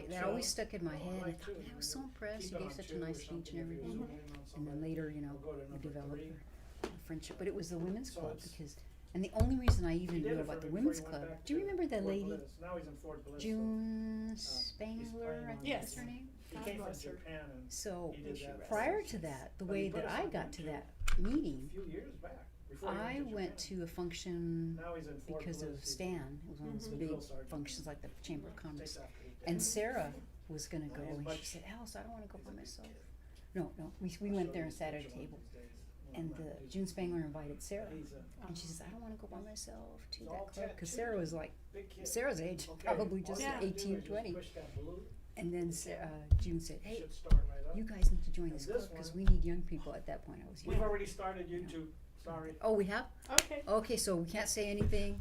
that always stuck in my head. I thought, man, I was so impressed. You gave such a nice speech and everything. And then later, you know, we developed a friendship. But it was the women's club because, and the only reason I even knew about the women's club. Do you remember that lady, June Spangler? I think that's her name. God bless her. So prior to that, the way that I got to that meeting, I went to a function because of Stan. It was one of those big functions like the Chamber of Commerce. And Sarah was going to go, and she said, Alice, I don't want to go by myself. No, we went there and sat at a table. And June Spangler invited Sarah. And she says, I don't want to go by myself to that club. Because Sarah was like, Sarah's age, probably just 18, 20. And then June said, hey, you guys need to join this club because we need young people. At that point, I was young. We've already started YouTube. Sorry. Oh, we have? Okay. Okay, so we can't say anything.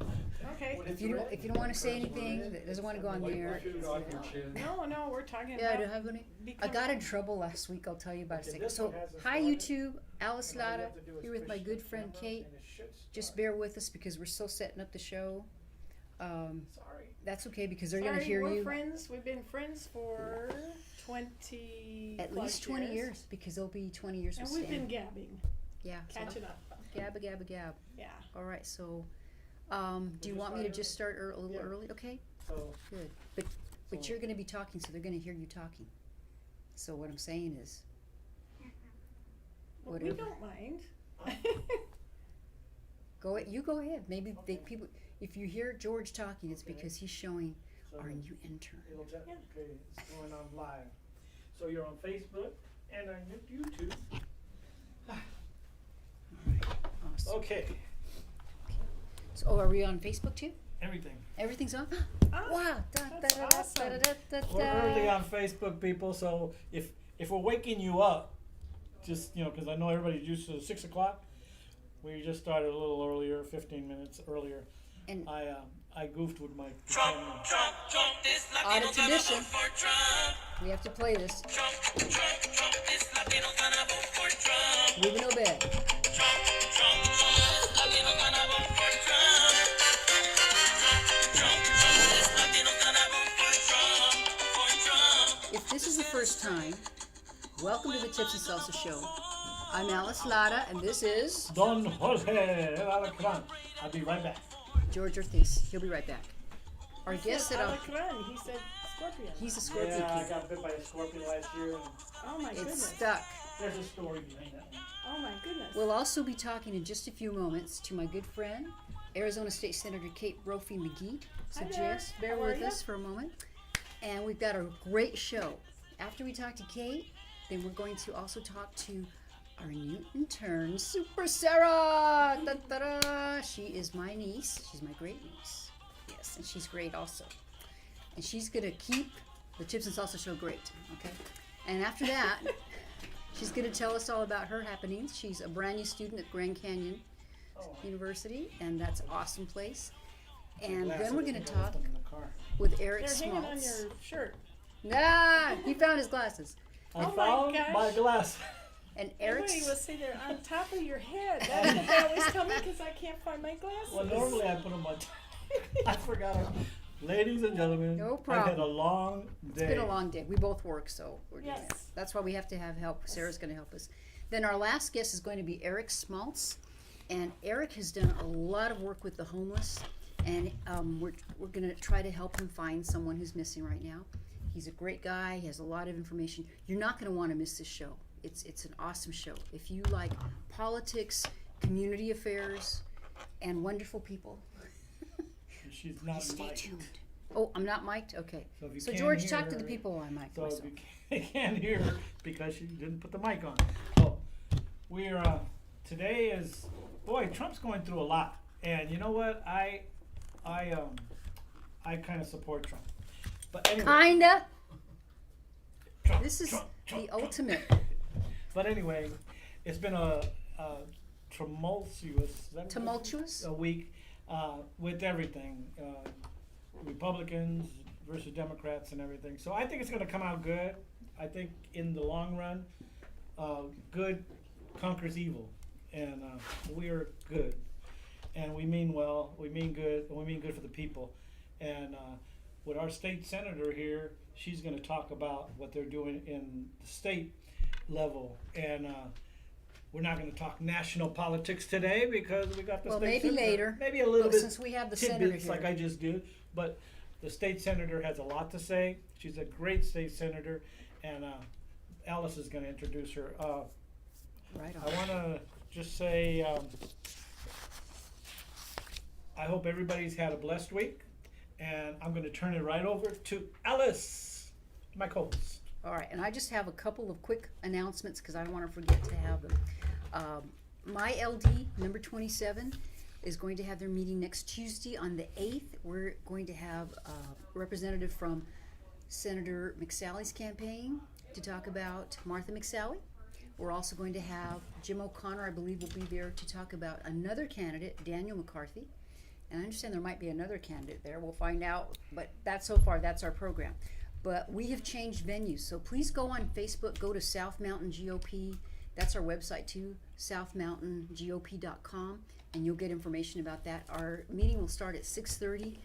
Okay. If you don't want to say anything that doesn't want to go on the air. No, we're talking Yeah, I about. don't have any. I got in trouble last week. I'll tell you about it in a second. So, hi YouTube, Alice Lara here with my good friend Kate. Just bear with us because we're still setting up the show. That's okay because they're gonna hear we're you. friends. We've been friends for 20. At least 20 years because they'll be 20 years. And with we've Stan. been gabbing, Yeah. So catching up. gab. Yeah. All right. So, do you want me to just start a little early? Okay. So, Good. But you're gonna be talking, so they're gonna hear you talking. So what I'm saying is, Well, whatever. we don't mind. You go ahead. Maybe people. If you hear George talking, it's because he's showing our new intern. okay, it's going on live. So you're on Facebook and on YouTube. Awesome. Okay, So, are we on Facebook too? everything. Everything's on. Ah, Wow. that's awesome. We're early on Facebook, people. So if we're waking you up, just because I know everybody's used to 6 o'clock. We just started a little earlier, 15 minutes earlier. And I goofed with my Trump, this Out of Latino gonna tradition. vote for Trump. we have to play this. Trump, this Latino gonna vote for Trump. Moving to bed. Trump, this Latino gonna vote for Trump. Trump, this Latino gonna vote for Trump. If this is the first time, welcome to the Tips and Salsa Show. I'm Alice Lara, and this is Don Jorge Alacran. I'll be right back. George Ortiz. He'll be right back. Our He guest said that Alacran. He said Scorpion. he's a Scorpio Yeah, I kid. got bit by a scorpion last year. And Oh my It's goodness. stuck. there's a story behind that one. Oh my goodness. We'll also be talking in just a few moments to my good friend, Arizona State Senator Kate Brophy McGee. So Hi there. just bear How are with ya? us for a moment. And we've got a great show. After we talk to Kate, then we're going to also talk to our new intern, Super Sarah. Da-da-da. She is my niece. She's my great niece. Yes, and she's great also. And she's going to keep the Chips and Salsa Show great, okay? And after that, she's going to tell us all about her happenings. She's a brand new student at Grand Canyon University, and that's an awesome place. And then we're going to talk In the car. with Eric They're hanging on Smaltz. your shirt. Nah, he found his glasses. I Oh my found gosh. my glass. And Everybody Eric's will say they're on top of your head. That's what they always tell me because I can't find my glasses. Well, normally I put them on. I forgot. Ladies and gentlemen, No I've had a problem. long day. It's been a long day. We both work, so we're doing it. Yes. That's why we have to have help. Sarah's going to help us. Then our last guest is going to be Eric Smaltz, and Eric has done a lot of work with the homeless, and we're going to try to help him find someone who's missing right now. He's a great guy. He has a lot of information. You're not going to want to miss this show. It's an awesome show. If you like politics, community affairs, and wonderful people, She's not stay mic'd. tuned. Oh, I'm not mic'd? Okay. So if you So can't George, hear talk to the her- people while I mic So myself. if you can't hear her because she didn't put the mic on. Oh, we're today is Trump's going through a lot, and you know what? I kind of support Trump, but anyway. Kinda. Trump, This is Trump, the Trump. ultimate. But anyway, it's been a tumultuous. Is that what Tumultuous? a week with everything, Republicans versus Democrats and everything. So I think it's going to come out good. I think in the long run, good conquers evil, and we're good, and we mean well. We mean good, and we mean good for the people. And with our state senator here, she's going to talk about what they're doing in the state level. And we're not going to talk national politics today because we got the Well, state maybe senator. later. Maybe a little Well, bit since we have the senator tidbits here. like I just did. But the state senator has a lot to say. She's a great state senator. And Alice is going to introduce her. Right on. I want to just say I hope everybody's had a blessed week. And I'm going to turn it right over to Alice, my co-host. All right, and I just have a couple of quick announcements because I don't want to forget to have them. My LD, number 27, is going to have their meeting next Tuesday on the 8th. We're going to have a representative from Senator McSally's campaign to talk about Martha McSally. We're also going to have Jim O'Connor, I believe, will be there to talk about another candidate, Daniel McCarthy. And I understand there might be another candidate there. We'll find out. But so far, that's our program. But we have changed venues. So please go on Facebook. Go to South Mountain GOP. That's our website too, southmountaingop.com. And you'll get information about that. Our meeting will start at 6:30.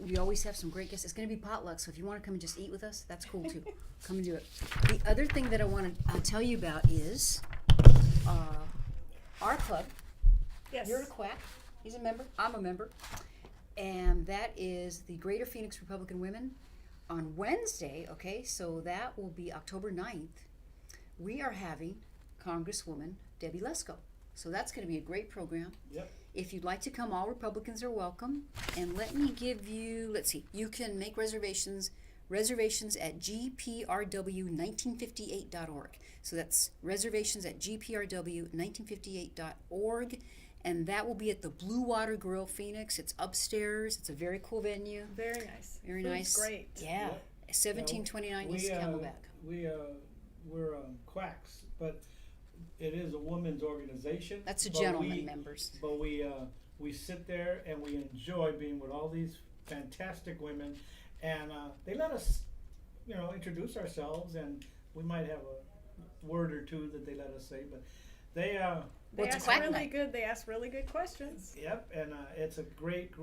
We always have some great guests. It's going to be potluck. So if you want to come and just eat with us, that's cool too. Come and do it. The other thing that I want to tell you about is our club. Yes. You're a quack. He's a member. I'm a member. And that is the Greater Phoenix Republican Women on Wednesday, okay? So that will be October 9th. We are having Congresswoman Debbie Lesko. So that's going to be a great program. Yep. If you'd like to come, all Republicans are welcome. And let me give you, let's see, you can make reservations at gprw1958.org. So that's reservations at gprw1958.org. And that will be at the Blue Water Grill, Phoenix. It's upstairs. It's a very cool venue. Very nice. Very Food's nice. Great. Yeah. 1729 East Camelback. We're quacks, but it is a women's organization. That's a but gentleman members. But we sit there and we enjoy being with all these fantastic women, and they let us, introduce ourselves, and we might have a word or two that they let us say, but they. They ask really good. They ask really good questions. Yep, and it's a great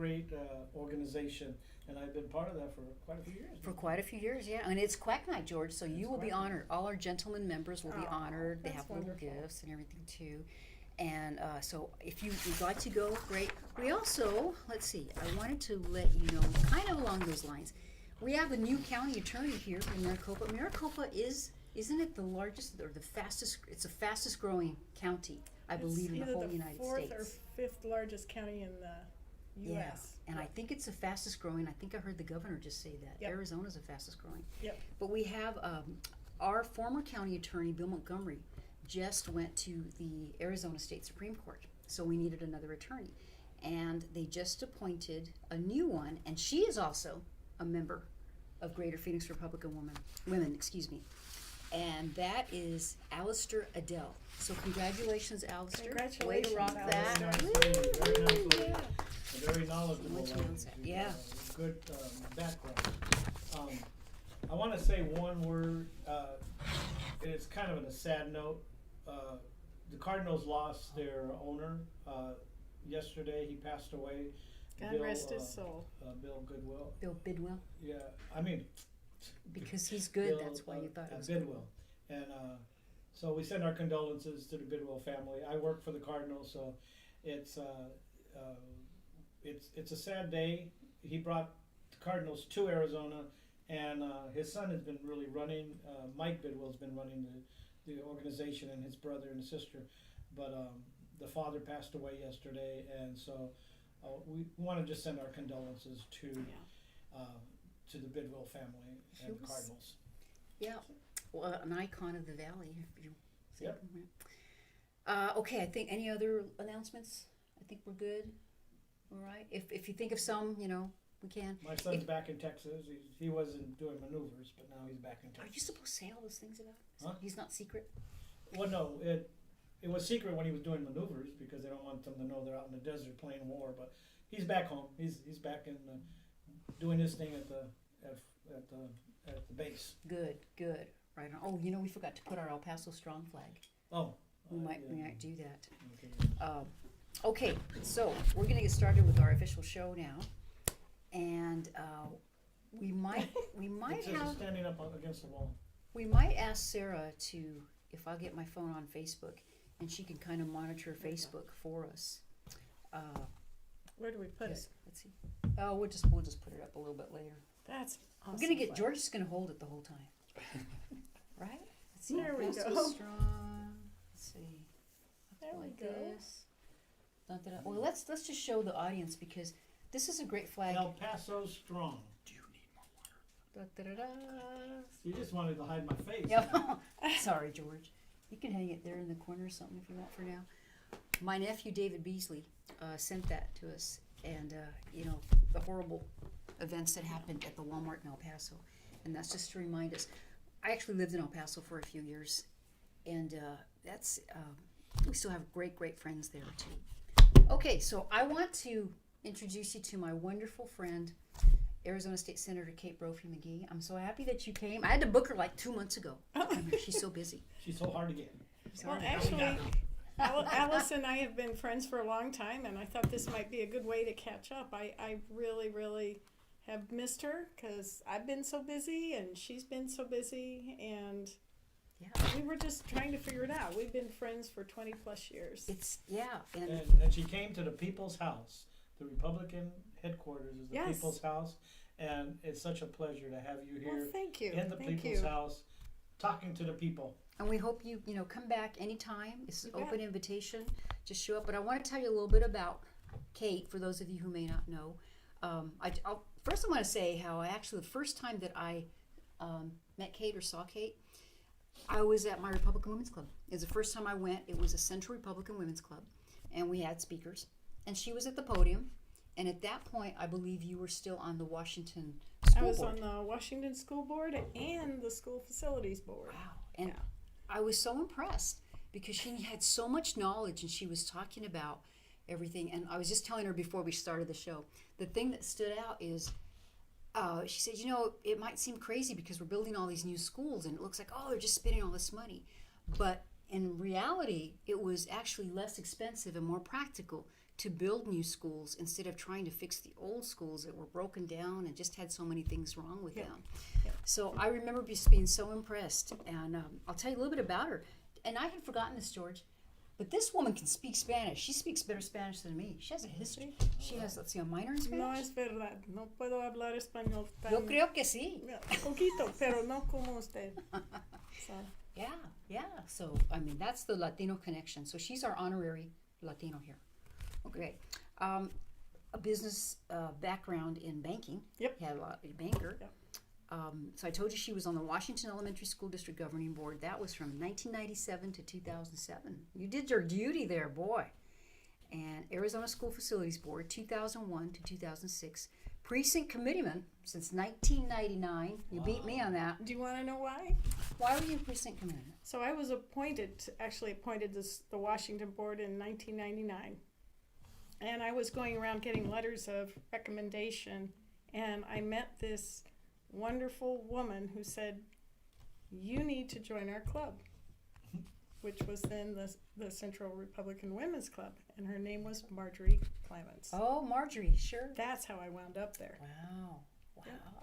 organization, and I've been part of that for quite a few years. For quite a few years, yeah. And it's Quack Night, George, so you will be honored. All our gentlemen members will be honored. They have little gifts and everything, too. And so if you'd like to go, great. We also, let's see, I wanted to let you know, kind of along those lines, we have a new county attorney here in Maricopa. Maricopa isn't it the largest or the fastest, it's the fastest growing county, I believe, in the whole United States. It's either the fourth or fifth largest county in the U.S. Yeah, and I think it's the fastest growing. I think I heard the governor just say that. Yep. Arizona's the fastest growing. Yep. But we have our former county attorney, Bill Montgomery, just went to the Arizona State Supreme Court. So we needed another attorney. And they just appointed a new one, and she is also a member of Greater Phoenix Republican Women. And that is Alistair Adele. So congratulations, Alistair. Congratulations, Way to rock that. Very nice lady. A very knowledgeable Let's lady. announce that. Yeah. Good background. I want to say one word. It's kind of on a sad note. The Cardinals lost their owner yesterday. He passed away. God rest his soul. Bill Goodwill. Bill Bidwell. Yeah, I mean. Because he's good, Bill, that's why you thought it was Bidwell. And so we send our condolences to the Bidwell family. I work for the Cardinals, so it's a sad day. He brought the Cardinals to Arizona, and his son has been really running. Mike Bidwell's been running the organization, and his brother and his sister. But the father passed away yesterday, and so we want to just send our condolences to the Bidwell family and the Cardinals. Yeah, well, an icon of the valley. If you say Yep. Okay, I think any other announcements? I think we're good. All right. If you think of some, we can. My son's back in Texas. He wasn't doing maneuvers, but now he's back in Are Texas. you supposed to say all those things about him? Huh? He's not secret? Well, no, it was secret when he was doing maneuvers because they don't want them to know they're out in the desert playing war. But he's back home. He's back in doing his thing at the base. Good. Right on. Oh, we forgot to put our El Paso Strong flag. Oh, We might do that. Okay. Okay, so we're going to get started with our official show now. And we might It's just have, standing up against the wall. we might ask Sarah to, if I'll get my phone on Facebook, and she can kind of monitor Facebook for us. Where do we put it? Let's see. Oh, we'll just put it up a little bit later. That's awesome. We're gonna get flag. George is gonna hold it the whole time, right? Let's see. There we Paso go. Strong. Let's see. There we Like go. this. Dun, dun, dun. Well, let's just show the audience because this is a great flag. El Paso strong. Da, da, da, da. You just wanted to hide my face. Yep. Sorry, George. You can hang it there in the corner or something if you want for now. My nephew David Beasley sent that to us, and the horrible events that happened at the Walmart in El Paso, and that's just to remind us. I actually lived in El Paso for a few years, and that's we still have great friends there too. Okay, so I want to introduce you to my wonderful friend, Arizona State Senator Kate Brophy McGee. I'm so happy that you came. I had to book her like 2 months ago. She's so busy. She's so hard to get. Well, actually, Alice and I have been friends for a long time, and I thought this might be a good way to catch up. I really have missed her because I've been so busy and she's been so busy, and we were just trying to figure it out. We've been friends for 20 plus years. And she came to the People's House. The Republican headquarters is the People's House, and it's such a pleasure to have you here. Well, thank you. In the People's House, talking to the people. And we hope you come back anytime. It's an open invitation. Just show up. But I want to tell you a little bit about Kate, for those of you who may not know. First I want to say how the first time that I met Kate or saw Kate, I was at my Republican Women's Club. It was the first time I went. It was a Central Republican Women's Club, and we had speakers. And she was at the podium. And at that point, I believe you were still on the Washington School Board. I was on the Washington School Board and the School Facilities Board. Wow. And I was so impressed because she had so much knowledge and she was talking about everything. And I was just telling her before we started the show, the thing that stood out is she said, it might seem crazy because we're building all these new schools and it looks like, they're just spending all this money. But in reality, it was actually less expensive and more practical to build new schools instead of trying to fix the old schools that were broken down and just had so many things wrong with them. So I remember just being so impressed, and I'll tell you a little bit about her. And I had forgotten this, George, but this woman can speak Spanish. She speaks better Spanish than me. She has a history. She has, a minor in Spanish. No es verdad. No puedo hablar español tan... Yo creo que sí. Poquito, pero no como usted. So. Yeah. So, that's the Latino connection. So she's our honorary Latino here. Okay. A business background in banking. Yep. Had a lot of banker. Yep. So I told you she was on the Washington Elementary School District Governing Board. That was from 1997 to 2007. You did your duty there, boy. And Arizona School Facilities Board, 2001 to 2006. Precinct committeeman since 1999. You beat me on that. Do you want to know why? Why were you precinct committeeman? So I was appointed to the Washington Board in 1999. And I was going around getting letters of recommendation, and I met this wonderful woman who said, you need to join our club, which was then the Central Republican Women's Club, and her name was Marjorie Clements. Oh, Marjorie, sure. That's how I wound up there. Wow.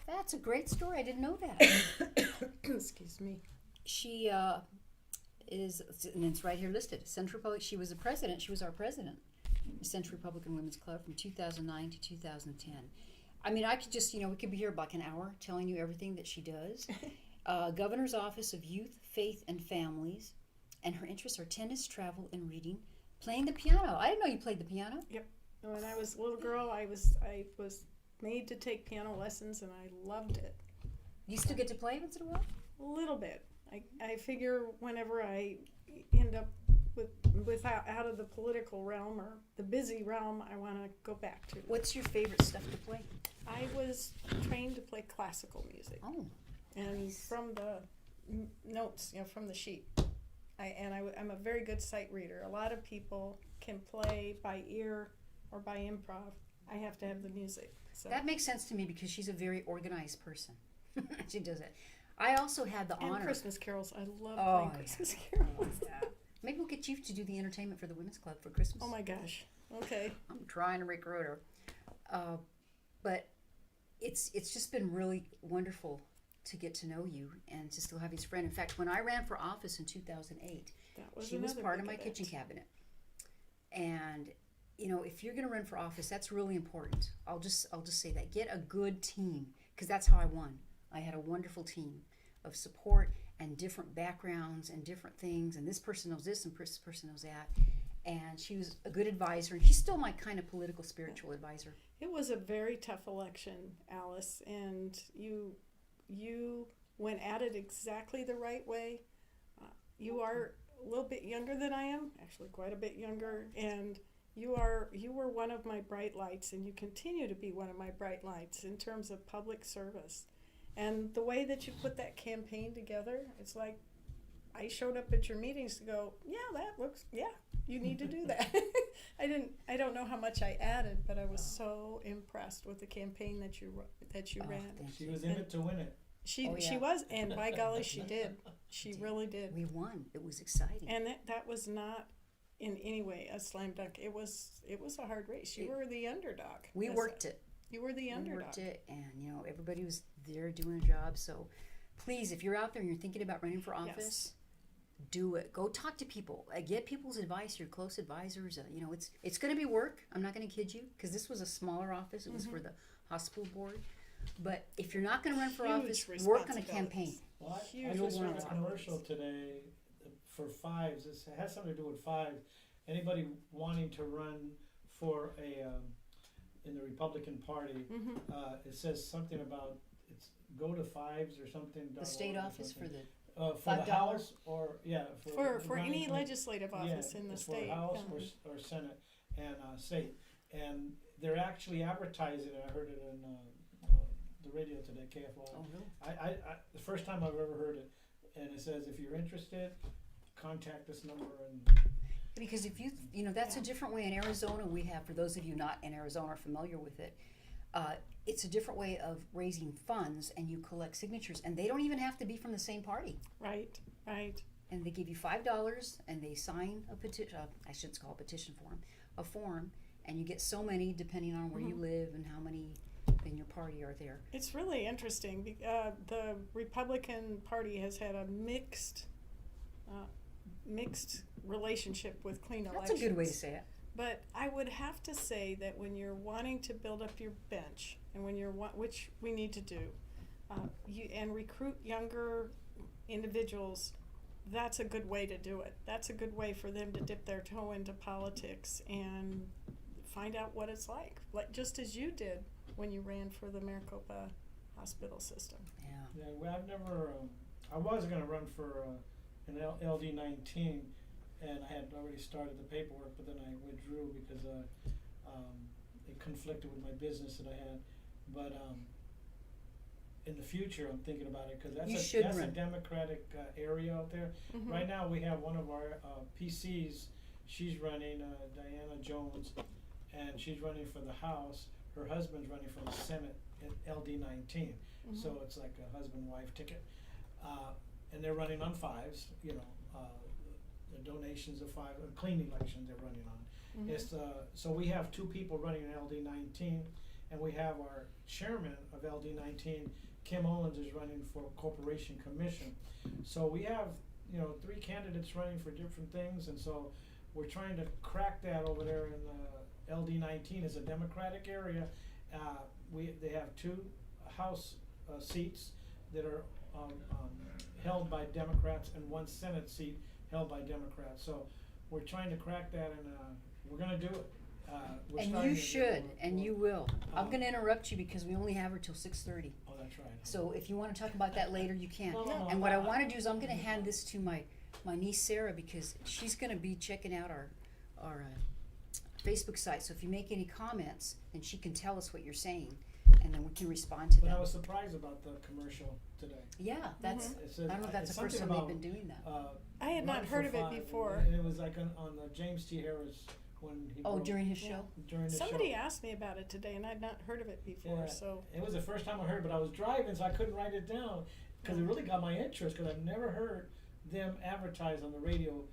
That's a great story. I didn't know that. Excuse me. She is, and it's right here listed, Central Republic. She was the president. She was our president, the Central Republican Women's Club from 2009 to 2010. I could just, we could be here about an hour telling you everything that she does. Governor's Office of Youth, Faith, and Families. And her interests are tennis, travel, and reading. Playing the piano. I didn't know you played the piano. Yep. When I was a little girl, I was made to take piano lessons, and I loved it. You still get to play once in a while? A little bit. I figure whenever I end up out of the political realm or the busy realm, I want to go back to. What's your favorite stuff to play? I was trained to play classical music. Oh, and nice. From the notes, from the sheet. I'm a very good sight reader. A lot of people can play by ear or by improv. I have to have the music. So. That makes sense to me because she's a very organized person. She does it. I also had the honor. And Christmas carols. I love playing Christmas carols. Maybe we'll get you to do the entertainment for the Women's Club for Christmas. Oh my gosh. Okay. I'm trying to recruit her. But it's just been really wonderful to get to know you and to still have you as a friend. In fact, when I ran for office in 2008, she was part of my kitchen cabinet. And if you're going to run for office, that's really important. I'll just say that. Get a good team, because that's how I won. I had a wonderful team of support and different backgrounds and different things, and this person knows this and this person knows that. And she was a good advisor, and she's still my kind of political spiritual advisor. It was a very tough election, Alice, and you went at it exactly the right way. You are a little bit younger than I am, actually quite a bit younger, and you were one of my bright lights, and you continue to be one of my bright lights in terms of public service. And the way that you put that campaign together, it's like I showed up at your meetings to go, you need to do that. I don't know how much I added, but I was so impressed with the campaign that you ran. She was in it to win it. She was, and by golly, she did. She really did. We won. It was exciting. And that was not in any way a slam dunk. It was a hard race. You were the underdog. We worked it. You were the underdog. We worked it, and everybody was there doing a job. So please, if you're out there and you're thinking about running for office, do it. Go talk to people. Get people's advice, your close advisors. It's going to be work. I'm not going to kid you, because this was a smaller office. It was for the hospital board. But if you're not going to run for office, work on a campaign. Well, I just read a commercial today for fives. It has something to do with fives. Anybody wanting to run for in the Republican Party, it says something about go to fives or something. The state office for the for the House for any legislative office in the state, for House or Senate and state, and they're actually advertising it. I heard it in the radio today, KFY. Oh, really? I the first time I've ever heard it, and it says if you're interested, contact this number. And because if that's a different way in Arizona. We have, for those of you not in Arizona or familiar with it, it's a different way of raising funds, and you collect signatures, and they don't even have to be from the same party. Right. And they give you $5, and they sign a petition. I shouldn't call it a petition form, a form, and you get so many depending on where you live and how many in your party are there. It's really interesting. The Republican Party has had a mixed relationship with clean elections. That's a good way to say it. But I would have to say that when you're wanting to build up your bench, and when which we need to do, and recruit younger individuals, that's a good way to do it. That's a good way for them to dip their toe into politics and find out what it's like just as you did when you ran for the Maricopa hospital system. Yeah, well, I've never. I was going to run for an LD19, and I had already started the paperwork, but then I withdrew because it conflicted with my business that I had. But in the future, I'm thinking about it, because that's a Democratic area out there. Mm-hmm. Right now, we have one of our PCs. She's running, Diana Jones, and she's running for the House. Her husband's running for the Senate in LD19. So it's like a husband-wife ticket. And they're running on fives, the donations of five, clean elections they're running on. It's so we have two people running in LD19, and we have our chairman of LD19, Kim Owens, is running for Corporation Commission. So we have, three candidates running for different things, and so we're trying to crack that over there in LD19. Is a Democratic area. They have two House seats that are held by Democrats, and one Senate seat held by Democrats. So we're trying to crack that, and we're going to do it. And you should, and you will. I'm going to interrupt you because we only have her till 6:30. Oh, that's right. So if you want to talk about that later, you can. No, and what I want to do is I'm going to hand this to my niece Sarah, because she's going to be checking out our Facebook site. So if you make any comments, then she can tell us what you're saying, and then we can respond to But them. I was surprised about the commercial today. Yeah, that's. It says, I don't know if that's the first time they've been doing that. I had not heard of it before. And it was like on the James T. Harris when he. During his show. During the Somebody show. asked me about it today, and I'd not heard of it before. Yeah, So it was the first time I heard, but I was driving, so I couldn't write it down because it really got my interest. Because I've never heard them advertise on the radio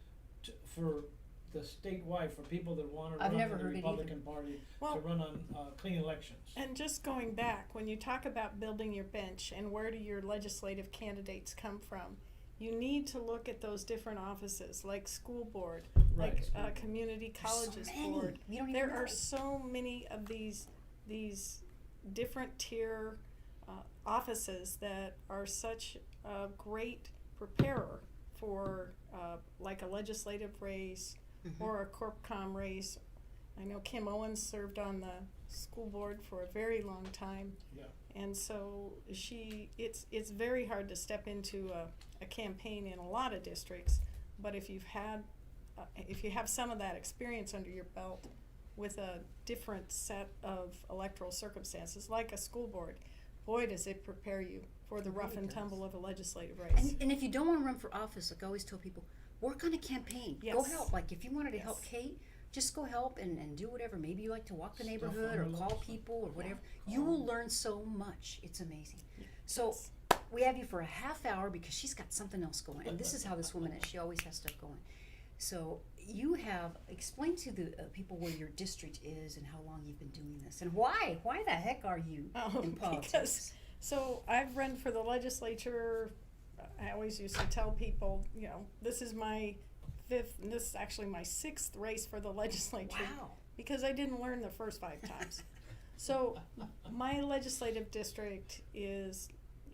for the statewide for people that want to I've run never in the heard it Republican Party Well- to run on clean elections. And just going back, when you talk about building your bench and where do your legislative candidates come from, you need to look at those different offices, like school board, Right, like school board. community There's so colleges many. board. You don't even There know. are so many of these different tier offices that are such a great preparer for like a legislative race or a corpcom race. I know Kim Owens served on the school board for a very long time. Yeah. And so it's very hard to step into a campaign in a lot of districts, but if you have some of that experience under your belt with a different set of electoral circumstances, like a school board, boy, does it prepare you for the It rough really and does. tumble of a legislative race. And if you don't want to run for office, like I always tell people, work on a campaign. Go Yes. help. Like if you wanted to help Yes. Kate, just go help and do whatever. Maybe you like to walk the Stuff neighborhood or envelopes. call people or whatever. You will learn so much. It's amazing. So Yes. we have you for a half hour because she's got something else going. And this is how this woman is. She always has stuff going. So you have, explain to the people where your district is and how long you've been doing this. And why? Why the heck are you in politics? So I've run for the legislature. I always used to tell people, this is my fifth, and this is actually my sixth race for the legislature. Wow. Because I didn't learn the first 5 times. So my legislative district is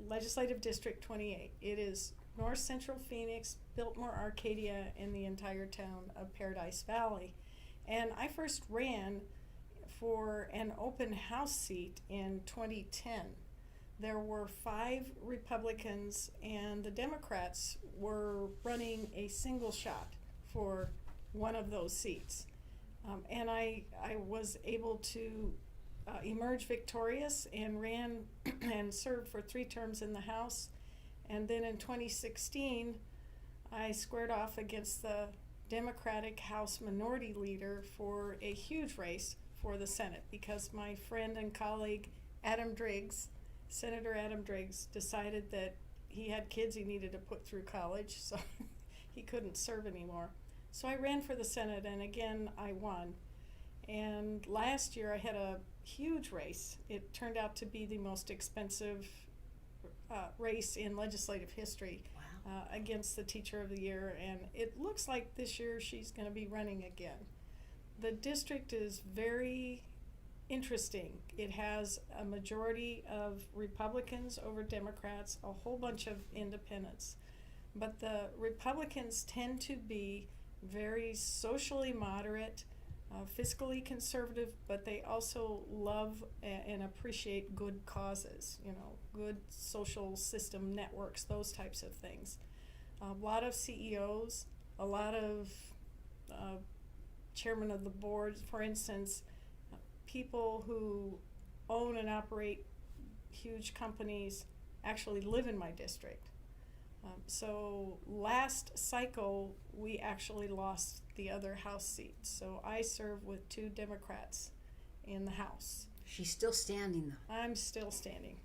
Legislative District 28. It is North Central Phoenix, Biltmore, Arcadia, and the entire town of Paradise Valley. And I first ran for an open house seat in 2010. There were 5 Republicans, and the Democrats were running a single shot for one of those seats. And I was able to emerge victorious and ran and served for 3 terms in the House. And then in 2016, I squared off against the Democratic House Minority Leader for a huge race for the Senate because my friend and colleague Senator Adam Driggs, decided that he had kids he needed to put through college, so he couldn't serve anymore. So I ran for the Senate, and again, I won. And last year I had a huge race. It turned out to be the most expensive race in legislative history. Wow. Against the Teacher of the Year, and it looks like this year she's going to be running again. The district is very interesting. It has a majority of Republicans over Democrats, a whole bunch of independents. But the Republicans tend to be very socially moderate, fiscally conservative, but they also love and appreciate good causes, good social system networks, those types of things. A lot of CEOs, a lot of chairmen of the boards, for instance, people who own and operate huge companies actually live in my district. So last cycle, we actually lost the other House seat. So I serve with 2 Democrats in the House. She's still standing though. I'm still standing.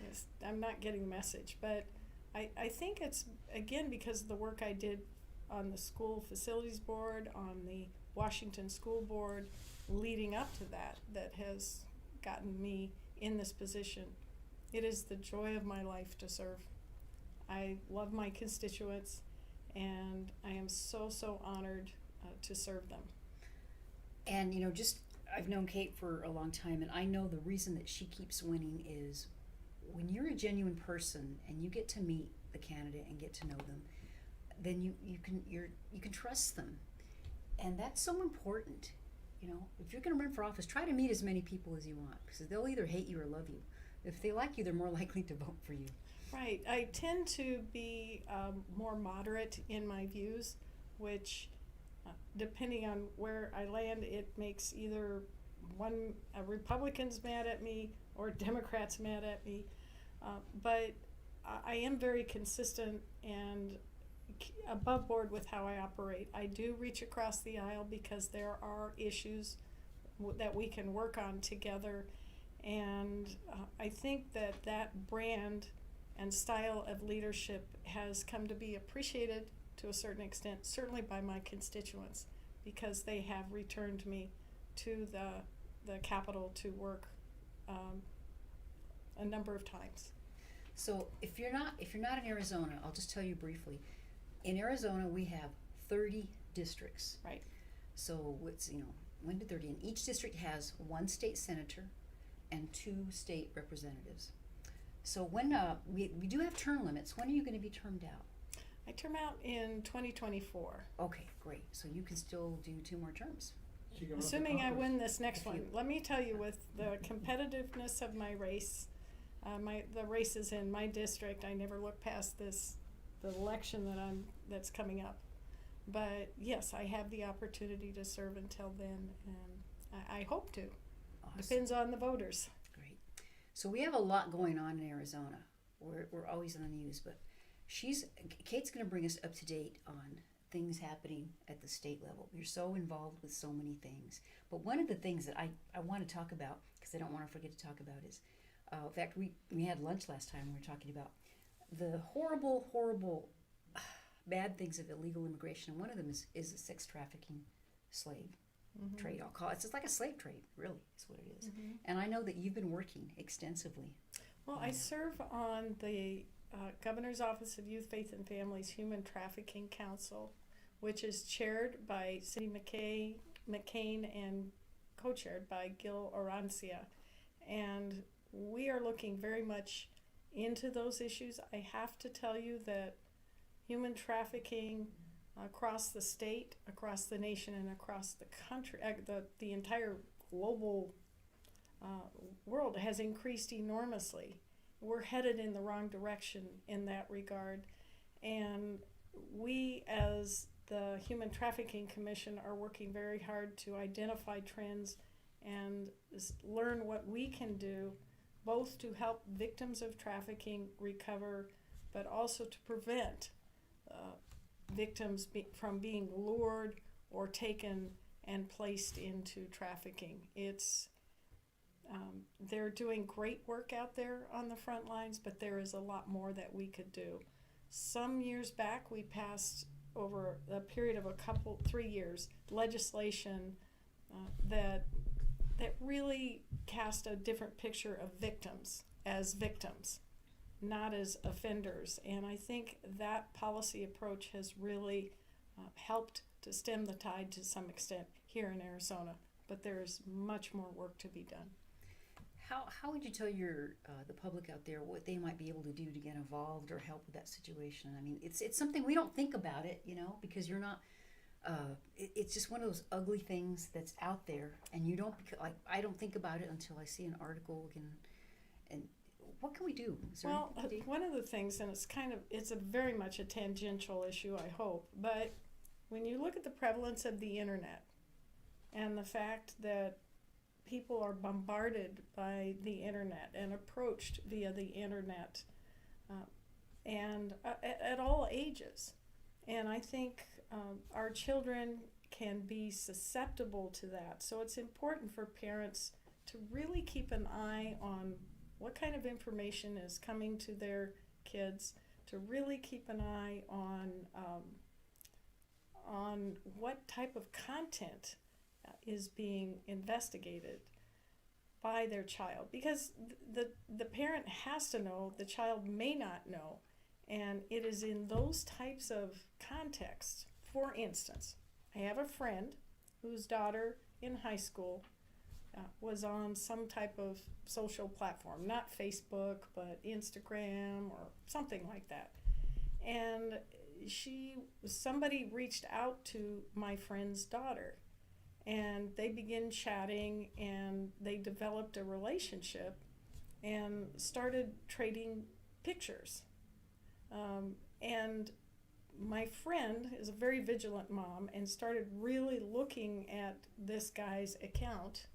Yes, I'm not getting the message, but I think it's, again, because of the work I did on the School Facilities Board, on the Washington School Board, leading up to that has gotten me in this position. It is the joy of my life to serve. I love my constituents, and I am so, so honored to serve them. And I've known Kate for a long time, and I know the reason that she keeps winning is when you're a genuine person and you get to meet the candidate and get to know them, then you can trust them, and that's so important. If you're going to run for office, try to meet as many people as you want, because they'll either hate you or love you. If they like you, they're more likely to vote for you. Right. I tend to be more moderate in my views, which, depending on where I land, it makes either Republicans mad at me or Democrats mad at me. But I am very consistent and above board with how I operate. I do reach across the aisle because there are issues that we can work on together. And I think that brand and style of leadership has come to be appreciated to a certain extent, certainly by my constituents. because they have returned me to the Capitol to work a number of times. So if you're not in Arizona, I'll just tell you briefly. In Arizona, we have 30 districts. Right. So it's 1 to 30, and each district has 1 state senator and 2 state representatives. So when we do have term limits, when are you going to be termed out? I term out in 2024. Okay, great. So you can still do 2 more terms. Assuming I win this next If one. you- Let me tell you, with the competitiveness of my race, the races in my district, I never look past the election that's coming up. But yes, I have the opportunity to serve until then, and I hope to. Awesome. Depends on the voters. Great. So we have a lot going on in Arizona. We're always in the news, but Kate's going to bring us up to date on things happening at the state level. You're so involved with so many things. But one of the things that I want to talk about, because I don't want to forget to talk about, is, in fact, we had lunch last time. We were talking about the horrible bad things of illegal immigration. And one of them is the sex trafficking slave trade. I'll call it. It's just like a slave trade, really, is what it is. Mm-hmm. And I know that you've been working extensively. Well, I serve on the Governor's Office of Youth, Faith, and Families Human Trafficking Council, which is chaired by Cindy McCain and co-chaired by Gil Orancia. And we are looking very much into those issues. I have to tell you that human trafficking across the state, across the nation, and across the country, the entire global world has increased enormously. We're headed in the wrong direction in that regard. And we, as the Human Trafficking Commission, are working very hard to identify trends and learn what we can do, both to help victims of trafficking recover, but also to prevent victims from being lured or taken and placed into trafficking. They're doing great work out there on the front lines, but there is a lot more that we could do. Some years back, we passed, over a period of 3 years, legislation that really cast a different picture of victims as victims, not as offenders. And I think that policy approach has really helped to stem the tide to some extent here in Arizona. But there is much more work to be done. How would you tell the public out there what they might be able to do to get involved or help with that situation? I mean, it's something we don't think about it, because you're not. It's just one of those ugly things that's out there, and you don't I don't think about it until I see an article. And what can we do? Well, one of the things, and it's very much a tangential issue, I hope, but when you look at the prevalence of the internet and the fact that people are bombarded by the internet and approached via the internet, and at all ages. And I think our children can be susceptible to that. So it's important for parents to really keep an eye on what kind of information is coming to their kids, to really keep an eye on what type of content is being investigated by their child, because the parent has to know, the child may not know, and it is in those types of contexts. For instance, I have a friend whose daughter in high school was on some type of social platform, not Facebook, but Instagram or something like that, and somebody reached out to my friend's daughter. And they began chatting, and they developed a relationship and started trading pictures. And my friend is a very vigilant mom and started really looking at this guy's account.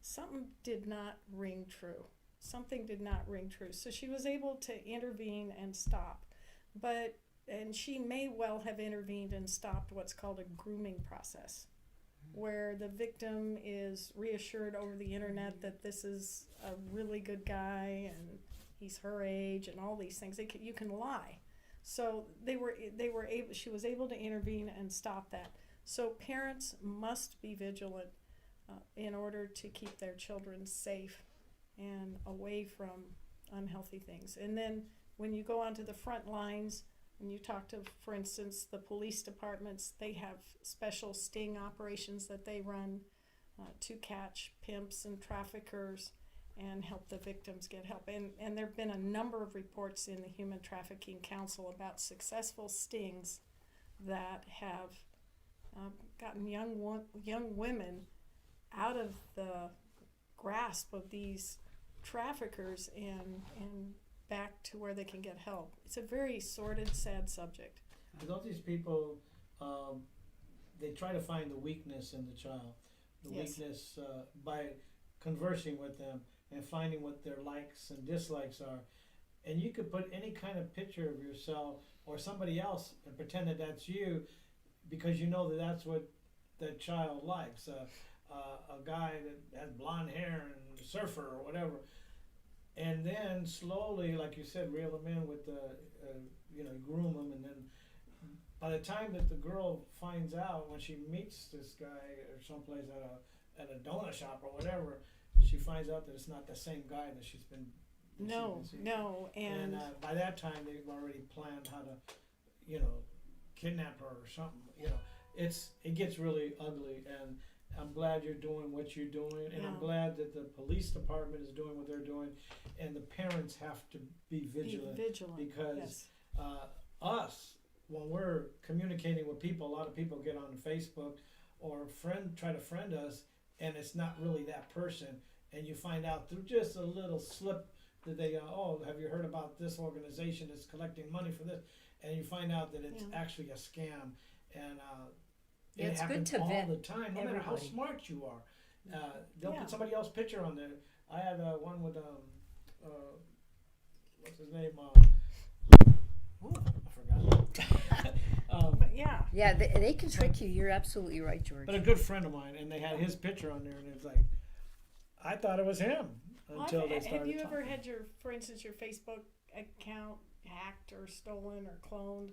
Something did not ring true. So she was able to intervene and stop. And she may well have intervened and stopped what's called a grooming process, where the victim is reassured over the internet that this is a really good guy and he's her age and all these things. You can lie. So she was able to intervene and stop that. So parents must be vigilant in order to keep their children safe and away from unhealthy things. And then when you go onto the front lines, and you talk to, for instance, the police departments, they have special sting operations that they run to catch pimps and traffickers and help the victims get help. And there have been a number of reports in the Human Trafficking Council about successful stings that have gotten young women out of the grasp of these traffickers and back to where they can get help. It's a very sordid, sad subject. With all these people, they try to find the weakness in the child, weakness by conversing with them and finding what their likes and dislikes are. And you could put any kind of picture of yourself or somebody else and pretend that that's you, because you know that that's what that child likes. A guy that has blonde hair and a surfer or whatever. And then slowly, like you said, reel them in with the, groom them. And then by the time that the girl finds out, when she meets this guy or someplace at a donut shop or whatever, she finds out that it's not the same guy that she's been. And by that time, they've already planned how to, kidnap her or something. It gets really ugly. And I'm glad you're doing what you're doing, and I'm glad that the police department is doing what they're doing, and the parents have to be vigilant. Because us, when we're communicating with people, a lot of people get on Facebook or try to friend us, and it's not really that person, and you find out through just a little slip that they go, have you heard about this organization that's collecting money for this, and you find out that it's actually a scam, and it happens all the time, no matter how smart you are. They'll put somebody else's picture on there. I had one with, what's his name? I forgot. But yeah. Yeah, they can trick you. You're absolutely right, George. But a good friend of mine, and they had his picture on there, and it's like, I thought it was him until they started Have you talking. ever had for instance, your Facebook account hacked or stolen or cloned?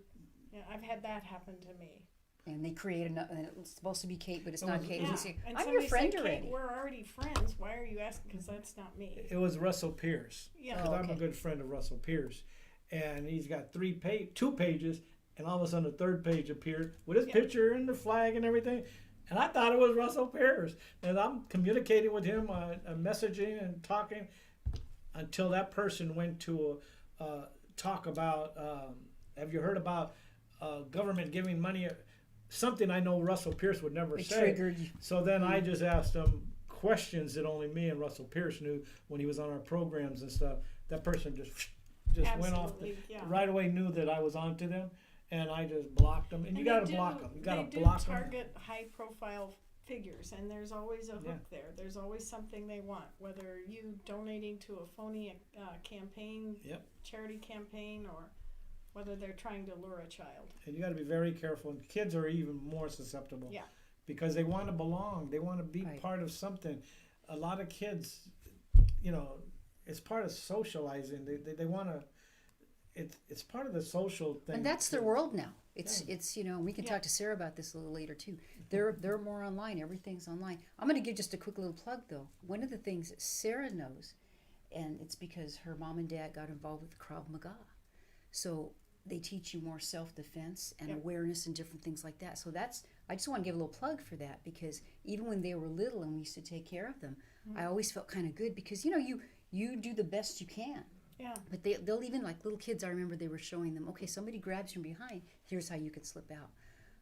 Yeah, I've had that happen to me. And they create and it's supposed to be Kate, but it's not Kate. Yeah. You say, And I'm your friend said, already. Kate, we're already friends. Why are you asking? Because that's not me. It was Russell Pierce. Yeah. Because I'm a good friend of Russell Pierce. And he's got 2 pages, and all of a sudden the third page appeared with his picture and the flag and everything. And I thought it was Russell Pierce. And I'm communicating with him, messaging and talking, until that person went to talk about, have you heard about government giving money? Something I know Russell Pierce would never say. Triggered you. So then I just asked him questions that only me and Russell Pierce knew when he was on our programs and stuff. That person just went off right away, knew that I was onto them, and I just blocked them. And you got to block them. You got to block them. They do target high-profile figures, and there's always a hook there. There's always something they want, whether you donating to a phony campaign, charity campaign, or whether they're trying to lure a child. And you got to be very careful. And kids are even more susceptible. Yeah. Because they want to belong. They want to be part of something. A lot of kids, it's part of socializing. They want to. It's part of the social thing. And that's their world now. It's we can talk to Sarah about this a little later too. They're more online. Everything's online. I'm going to give just a quick little plug though. One of the things that Sarah knows, and it's because her mom and dad got involved with Krav Maga, so they teach you more self-defense and awareness and different things like that. So I just want to give a little plug for that, because even when they were little and we used to take care of them, I always felt kind of good, because you do the best you can. Yeah. But they'll even, like little kids, I remember they were showing them, okay, somebody grabs you from behind, here's how you could slip out.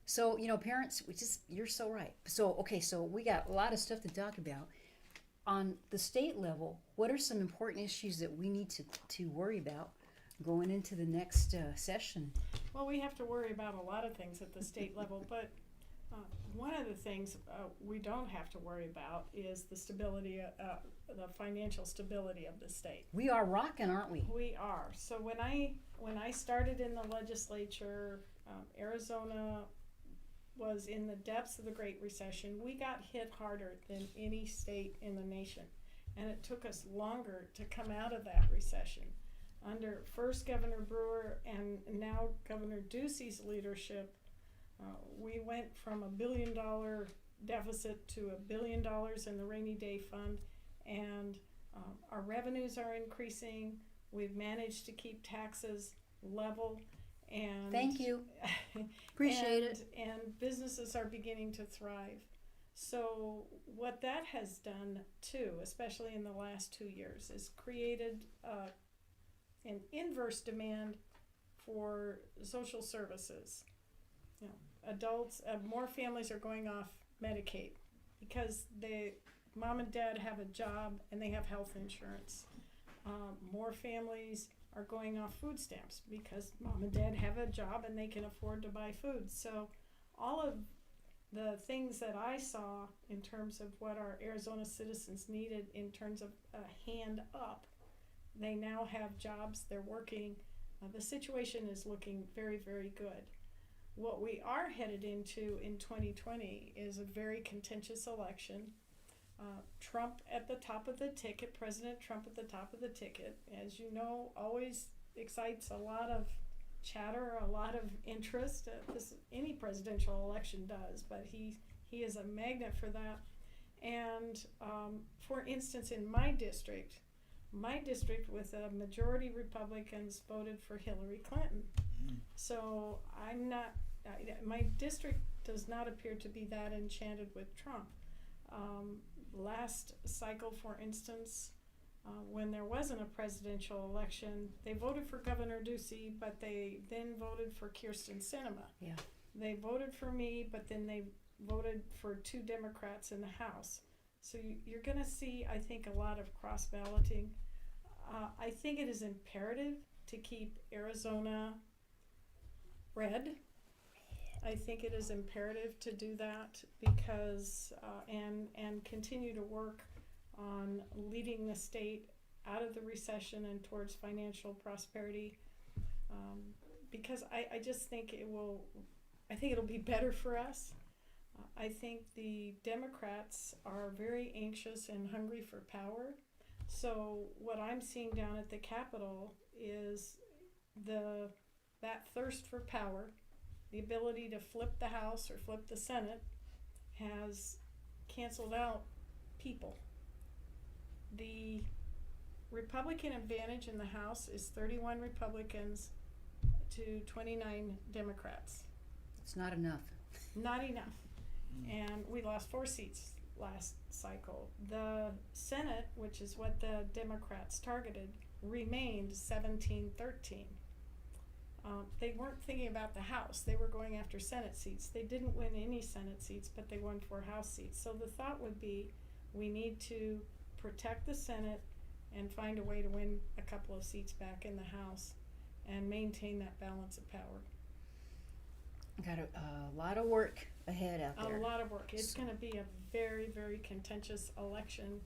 So, parents, you're so right. So, okay, so we got a lot of stuff to talk about. On the state level, what are some important issues that we need to worry about going into the next session? Well, we have to worry about a lot of things at the state level, but one of the things we don't have to worry about is the stability, the financial stability of the state. We are rocking, aren't we? We are. So when I started in the legislature, Arizona was in the depths of the Great Recession. We got hit harder than any state in the nation, and it took us longer to come out of that recession. Under first Governor Brewer and now Governor Ducey's leadership, We went from $1 billion deficit to $1 billion in the rainy day fund, and our revenues are increasing. We've managed to keep taxes level, and Thank you. Appreciate it. And businesses are beginning to thrive. So what that has done too, especially in the last 2 years, is created an inverse demand for social services. You know, adults, more families are going off Medicaid because mom and dad have a job and they have health insurance. More families are going off food stamps because mom and dad have a job and they can afford to buy food. So all of the things that I saw in terms of what our Arizona citizens needed in terms of a hand up, they now have jobs, they're working. The situation is looking very, very good. What we are headed into in 2020 is a very contentious election. Trump at the top of the ticket, President Trump at the top of the ticket, as you know, always excites a lot of chatter, a lot of interest. Any presidential election does, but he is a magnet for that. And for instance, in my district with a majority Republicans voted for Hillary Clinton. So my district does not appear to be that enchanted with Trump. Last cycle, for instance, when there wasn't a presidential election, they voted for Governor Ducey, but they then voted for Kyrsten Sinema. Yeah. They voted for me, but then they voted for 2 Democrats in the House. So you're going to see, I think, a lot of cross-balloting. I think it is imperative to keep Arizona red. I think it is imperative to do that because, and continue to work on leading the state out of the recession and towards financial prosperity, because I just think it'll be better for us. I think the Democrats are very anxious and hungry for power. So what I'm seeing down at the Capitol is that thirst for power, the ability to flip the House or flip the Senate, has canceled out people. The Republican advantage in the House is 31 Republicans to 29 Democrats. It's not enough. Not enough. And we lost 4 seats last cycle. The Senate, which is what the Democrats targeted, remained 17-13. They weren't thinking about the House. They were going after Senate seats. They didn't win any Senate seats, but they won 4 House seats. So the thought would be, we need to protect the Senate and find a way to win a couple of seats back in the House and maintain that balance of power. Got a lot of work ahead out there. A lot of work. It's going to be a very, very contentious election.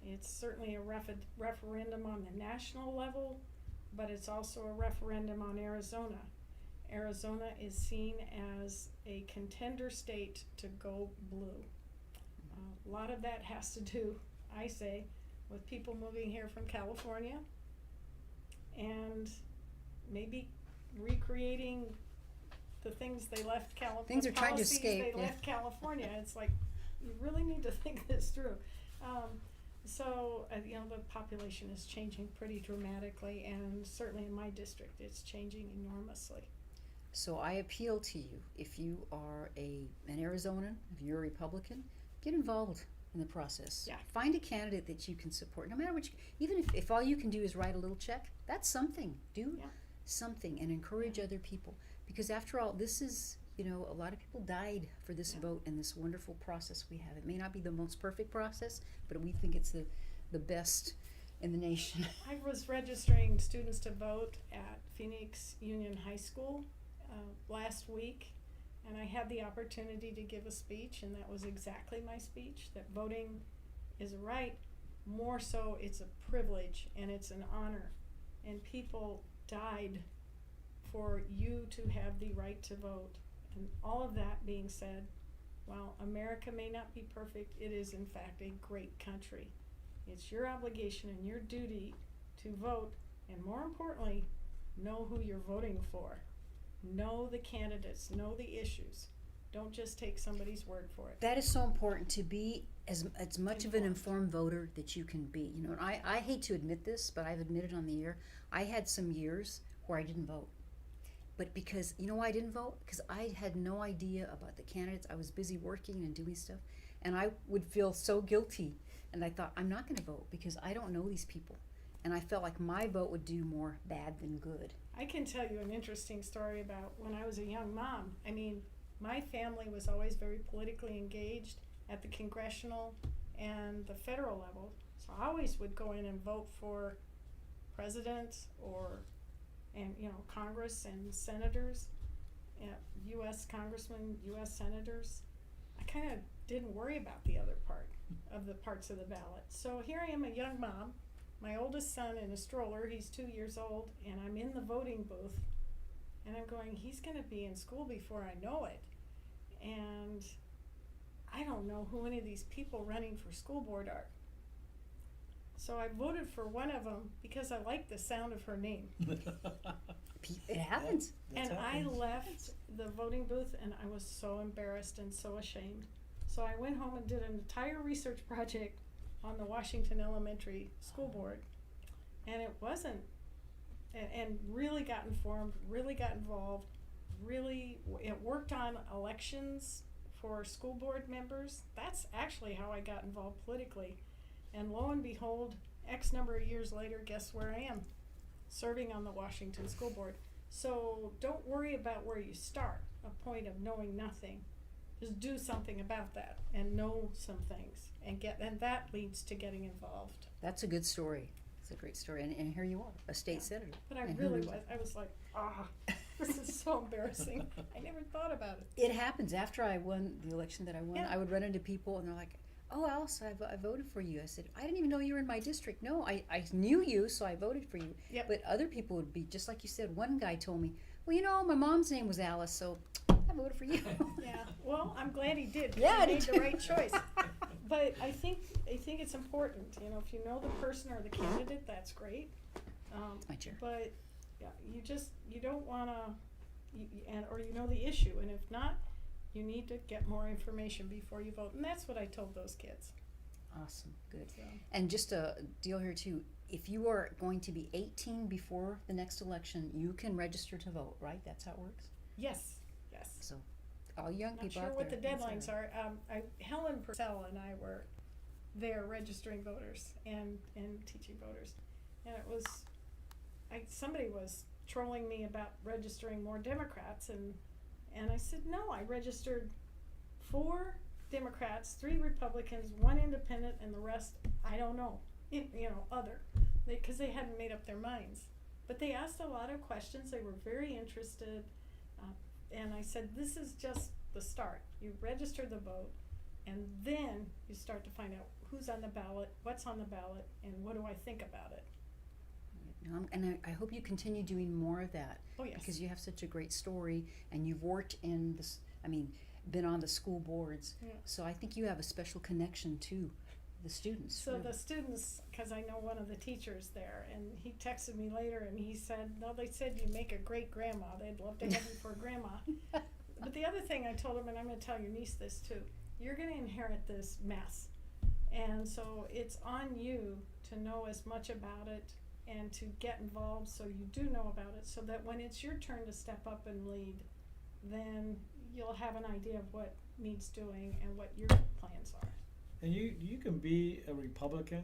It's certainly a referendum on the national level, but it's also a referendum on Arizona. Arizona is seen as a contender state to go blue. A lot of that has to do, I say, with people moving here from California and maybe recreating the things they left California. Things are trying to escape. They left California. It's like, you really need to think this through. The population is changing pretty dramatically, and certainly in my district, it's changing enormously. So I appeal to you, if you are an Arizonan, if you're a Republican, get involved in the process. Yeah. Find a candidate that you can support, no matter which, even if all you can do is write a little check, that's something. Do something and encourage other people. Because after all, this is, a lot of people died for this vote and this wonderful process we have. It may not be the most perfect process, but we think it's the best in the nation. I was registering students to vote at Phoenix Union High School last week, and I had the opportunity to give a speech, and that was exactly my speech, that voting is a right. More so, it's a privilege and it's an honor. And people died for you to have the right to vote. And all of that being said, while America may not be perfect, it is in fact a great country. It's your obligation and your duty to vote, and more importantly, know who you're voting for. Know the candidates, know the issues. Don't just take somebody's word for it. That is so important, to be as much of an informed voter that you can be. You know, and I hate to admit this, but I've admitted on the air, I had some years where I didn't vote. But because, you know why I didn't vote? Because I had no idea about the candidates. I was busy working and doing stuff. And I would feel so guilty. And I thought, I'm not going to vote because I don't know these people. And I felt like my vote would do more bad than good. I can tell you an interesting story about when I was a young mom. I mean, my family was always very politically engaged at the congressional and the federal level. So I always would go in and vote for president and Congress and senators, U.S. congressmen, U.S. senators. I kind of didn't worry about the other parts of the ballot. So here I am, a young mom, my oldest son in a stroller, he's 2 years old, and I'm in the voting booth, and I'm going, he's going to be in school before I know it. And I don't know who any of these people running for school board are. So I voted for one of them because I liked the sound of her name. It happens. And I left the voting booth and I was so embarrassed and so ashamed. So I went home and did an entire research project on the Washington Elementary School Board. And it wasn't, and really got informed, really got involved, it worked on elections for school board members. That's actually how I got involved politically. And lo and behold, X number of years later, guess where I am? Serving on the Washington School Board. So don't worry about where you start, a point of knowing nothing. Just do something about that and know some things and that leads to getting involved. That's a good story. It's a great story. And here you are, a state senator. But I was like, this is so embarrassing. I never thought about it. It happens. After I won the election that I won, Yeah. I would run into people and they're like, oh, Alice, I voted for you. I said, I didn't even know you were in my district. No, I knew you, so I voted for you. Yep. But other people would be, just like you said, one guy told me, well, my mom's name was Alice, so I voted for you. Yeah, well, I'm glad he did. 'Cause Yeah, I he did made the too. right choice. But I think it's important. If you know the person or the candidate, that's great. My chair. But yeah, you don't want to, or you know the issue, and if not, you need to get more information before you vote, and that's what I told those kids. Awesome, good. So. And just a deal here too, if you are going to be 18 before the next election, you can register to vote, right? That's how it works? Yes. So all young Not people sure out what the there. deadlines are. Helen Purcell and I were there registering voters and teaching voters, and it was, somebody was trolling me about registering more Democrats, and I said no. I registered 4 Democrats, 3 Republicans, 1 Independent, and the rest I don't know. Other, because they hadn't made up their minds. But they asked a lot of questions. They were very interested. And I said, this is just the start. You register the vote, and then you start to find out who's on the ballot, what's on the ballot, and what do I think about it. And I hope you continue doing more of that. Oh, yes. Because you have such a great story, and you've worked in this, been on the school boards. Yeah. So I think you have a special connection to the students. So really. the students, because I know one of the teachers there, and he texted me later and he said, no, they said you make a great grandma. They'd love to have you for a grandma. But the other thing I told him, and I'm going to tell your niece this too, you're going to inherit this mess. And so it's on you to know as much about it and to get involved so you do know about it, so that when it's your turn to step up and lead, then you'll have an idea of what needs doing and what your plans are. And you can be a Republican,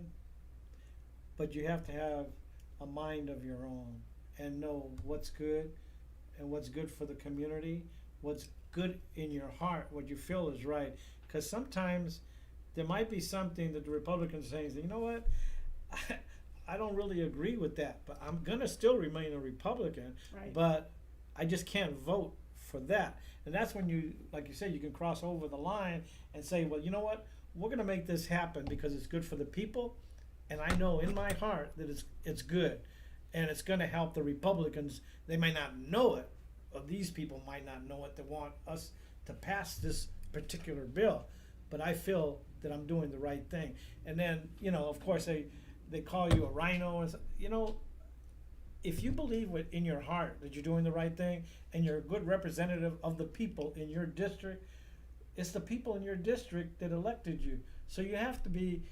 but you have to have a mind of your own and know what's good and what's good for the community, what's good in your heart, what you feel is right. Because sometimes there might be something that the Republicans are saying, you know what, I don't really agree with that, but I'm going to still remain a Republican, Right. but I just can't vote for that. And that's when you, like you said, you can cross over the line and say, well, you know what, we're going to make this happen because it's good for the people, and I know in my heart that it's good, and it's going to help the Republicans. They might not know it, or these people might not know it, that want us to pass this particular bill, but I feel that I'm doing the right thing. And then, of course, they call you a rhino, and if you believe in your heart that you're doing the right thing and you're a good representative of the people in your district, it's the people in your district that elected you. So you have to be,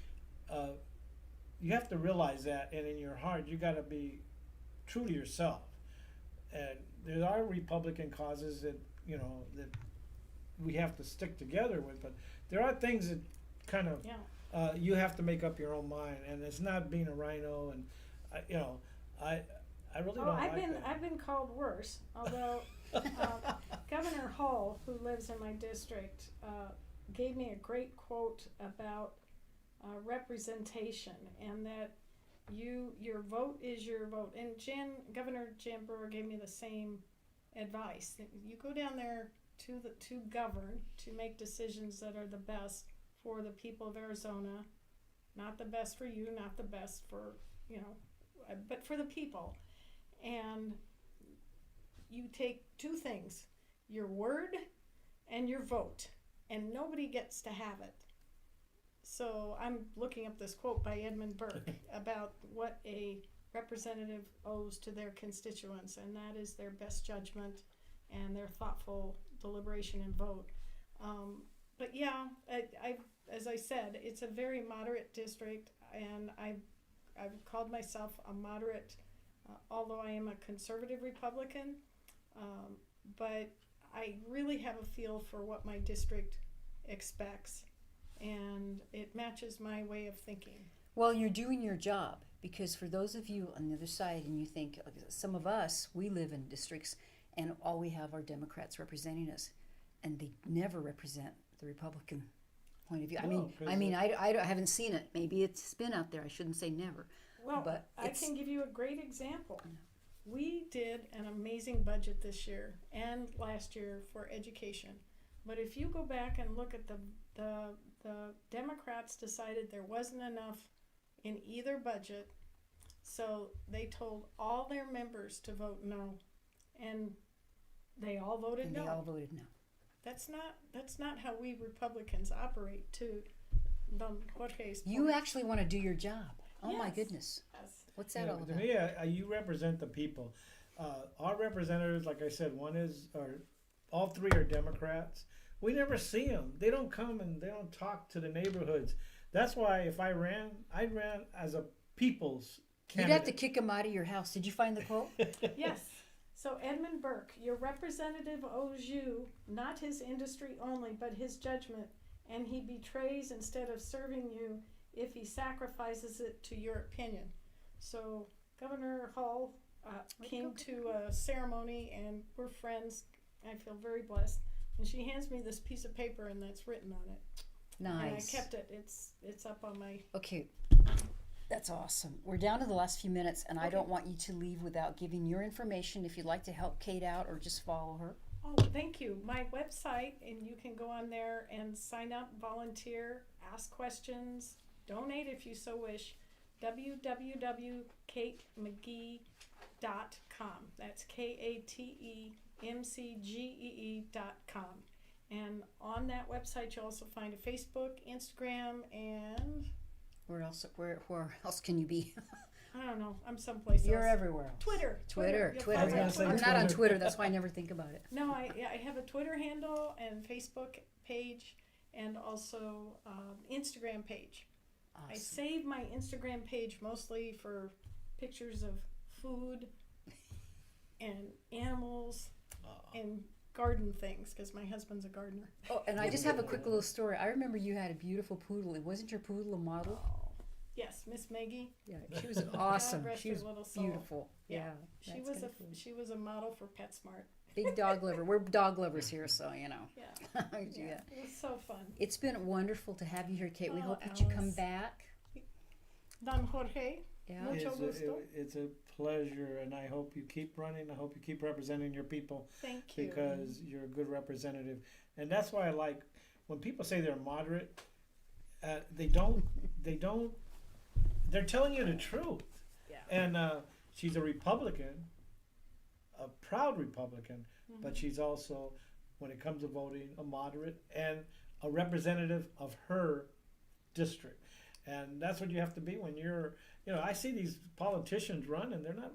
you have to realize that, and in your heart, you got to be true to yourself. And there are Republican causes that that we have to stick together with, but there are things that kind of you have to make up your own mind, and it's not being a rhino. And I really don't like that. I've been called worse, although Governor Hall, who lives in my district, gave me a great quote about representation, and that your vote is your vote. And Governor Jan Brewer gave me the same advice. You go down there to govern, to make decisions that are the best for the people of Arizona, not the best for you, not the best for but for the people. And you take two things, your word and your vote, and nobody gets to have it. So I'm looking up this quote by Edmund Burke about what a representative owes to their constituents, and that is their best judgment and their thoughtful deliberation and vote. But yeah, I as I said, it's a very moderate district, and I've called myself a moderate, although I am a conservative Republican, but I really have a feel for what my district expects, and it matches my way of thinking. Well, you're doing your job, because for those of you on the other side, and you think, some of us, we live in districts, and all we have are Democrats representing us, and they never represent the Republican point of view. I haven't seen it. Maybe it's been out there. I shouldn't say never. Well, but I can give you a great example. We did an amazing budget this year and last year for education. But if you go back and look at the Democrats decided there wasn't enough in either budget, so they told all their members to vote no, and they all voted no. They all voted no. That's not how we Republicans operate. To Don Jorge's point. You actually want to do your job. Oh my Yes. goodness. Yes. What's that all To about? me, you represent the people. Our representatives, like I said, all three are Democrats. We never see them. They don't come and they don't talk to the neighborhoods. That's why if I ran as a people's candidate. You'd have to kick him out of your house. Did you find the quote? Yes. So Edmund Burke, your representative owes you not his industry only, but his judgment, and he betrays instead of serving you if he sacrifices it to your opinion. So Governor Hall came to a ceremony, and we're friends. I feel very blessed. And she hands me this piece of paper, and that's written on it. Nice. And I kept it. It's up on my. Okay. That's awesome. We're down to the last few minutes, and I don't want you to leave without giving your information if you'd like to help Kate out or just follow her. Oh, thank you. My website, and you can go on there and sign up, volunteer, ask questions, donate if you so wish. www.katemcgee.com. That's KATEMCGEE.com. And on that website, you'll also find a Facebook, Instagram, and Where else can you be? I don't know. I'm someplace You're else. everywhere else. Twitter. Twitter. You'll find me I on was gonna I'm say not on Twitter. Twitter. That's why I never think about it. No, I have a Twitter handle and Facebook page, and also Instagram page. Awesome. I save my Instagram page mostly for pictures of food and animals and garden things, because my husband's a gardener. Oh, and I just have a quick little story. I remember you had a beautiful poodle. Wasn't your poodle a model? Yes, Miss Maggie. Yeah, she was awesome. rest She her was little soul. beautiful. Yeah. Yeah, She that's was kinda cool. she was a model for PetSmart. Big dog lover. We're dog lovers here, so you know. Yeah. We do Yeah. that. It was so fun. It's been wonderful to have you here, Kate. We Oh, hope that you come Alice. back. Don Jorge. Yeah. Mucho gusto. It's a pleasure, and I hope you keep running. I hope you keep representing your people, Thank you. because you're a good representative. And that's why I like when people say they're moderate. They're telling you the truth. Yeah. And she's a Republican, a proud Republican, but she's also, when it comes to voting, a moderate and a representative of her district. And that's what you have to be when you're, I see these politicians run, and they're not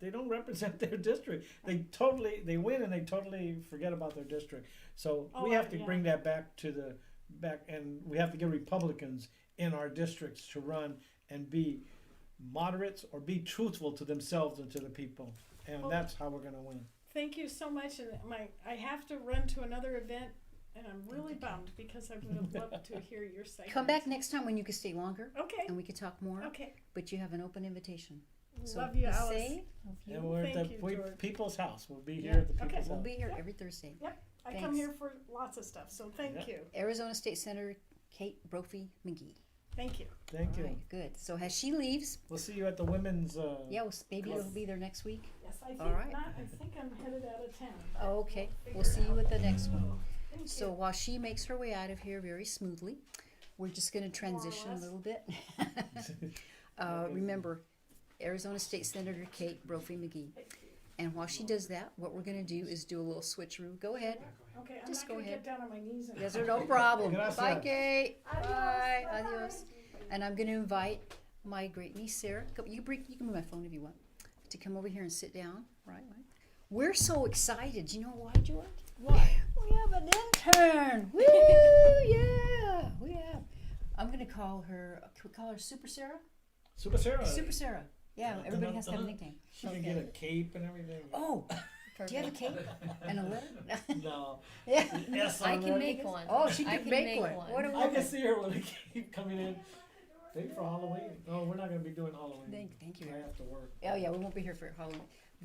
they don't represent their district. They win and they totally forget about their district. So we have to bring that back and we have to get Republicans in our districts to run and be moderates or be truthful to themselves and to the people. And that's how we're going to win. Thank you so much. And I have to run to another event, and I'm really bummed because I would have loved to hear your segment. Come back next time when you can stay longer. Okay. And we can talk more. Okay. But you have an open invitation. So Love you, be Alice. safe. And we're at Thank you, the George. People's House. We'll be here Yeah. at the People's Okay. House. We'll be here every Thursday. Yep. I come Thanks. here for lots of stuff, so thank you. Arizona State Senator Kate Brophy McGee. Thank you. Thank you. All right, good. So as she leaves, We'll see you at the women's. yeah, well, maybe Yes. you'll be there next week. Yes, I think All right. not. I think I'm headed out of town. Oh, okay. Figure We'll see it you out. at the next one. Thank So you. while she makes her way out of here very smoothly, we're just going to transition a less. little bit. Remember, Arizona State Senator Kate Brophy McGee. And while she does that, what we're going to do is do a little switcheroo. Go ahead. Okay, I'm Just not go going to ahead. get down on my knees. Yes, sir, no problem. Gracias. Bye, Kate. Adios. Bye. Bye-bye. Adios. And I'm going to invite my great niece Sarah. You can move my phone if you want. To come over here and sit down. Right. We're so excited. Do you know why, George? Why? We have an intern. Woo! Yeah, we have. I'm going to call her. Can we call her Super Sarah? Super Sarah. Super Sarah. Yeah, everybody has to have a nickname. She can get a cape and everything. Oh, do you have a cape and a letter? No. Yeah. Yes, I can make one. Oh, she I could can make one. What a I woman. can see her with a cape coming in. Maybe for Halloween. No, we're not going to be doing Halloween. Thank you. I have to work. Oh yeah, we won't be here for Halloween.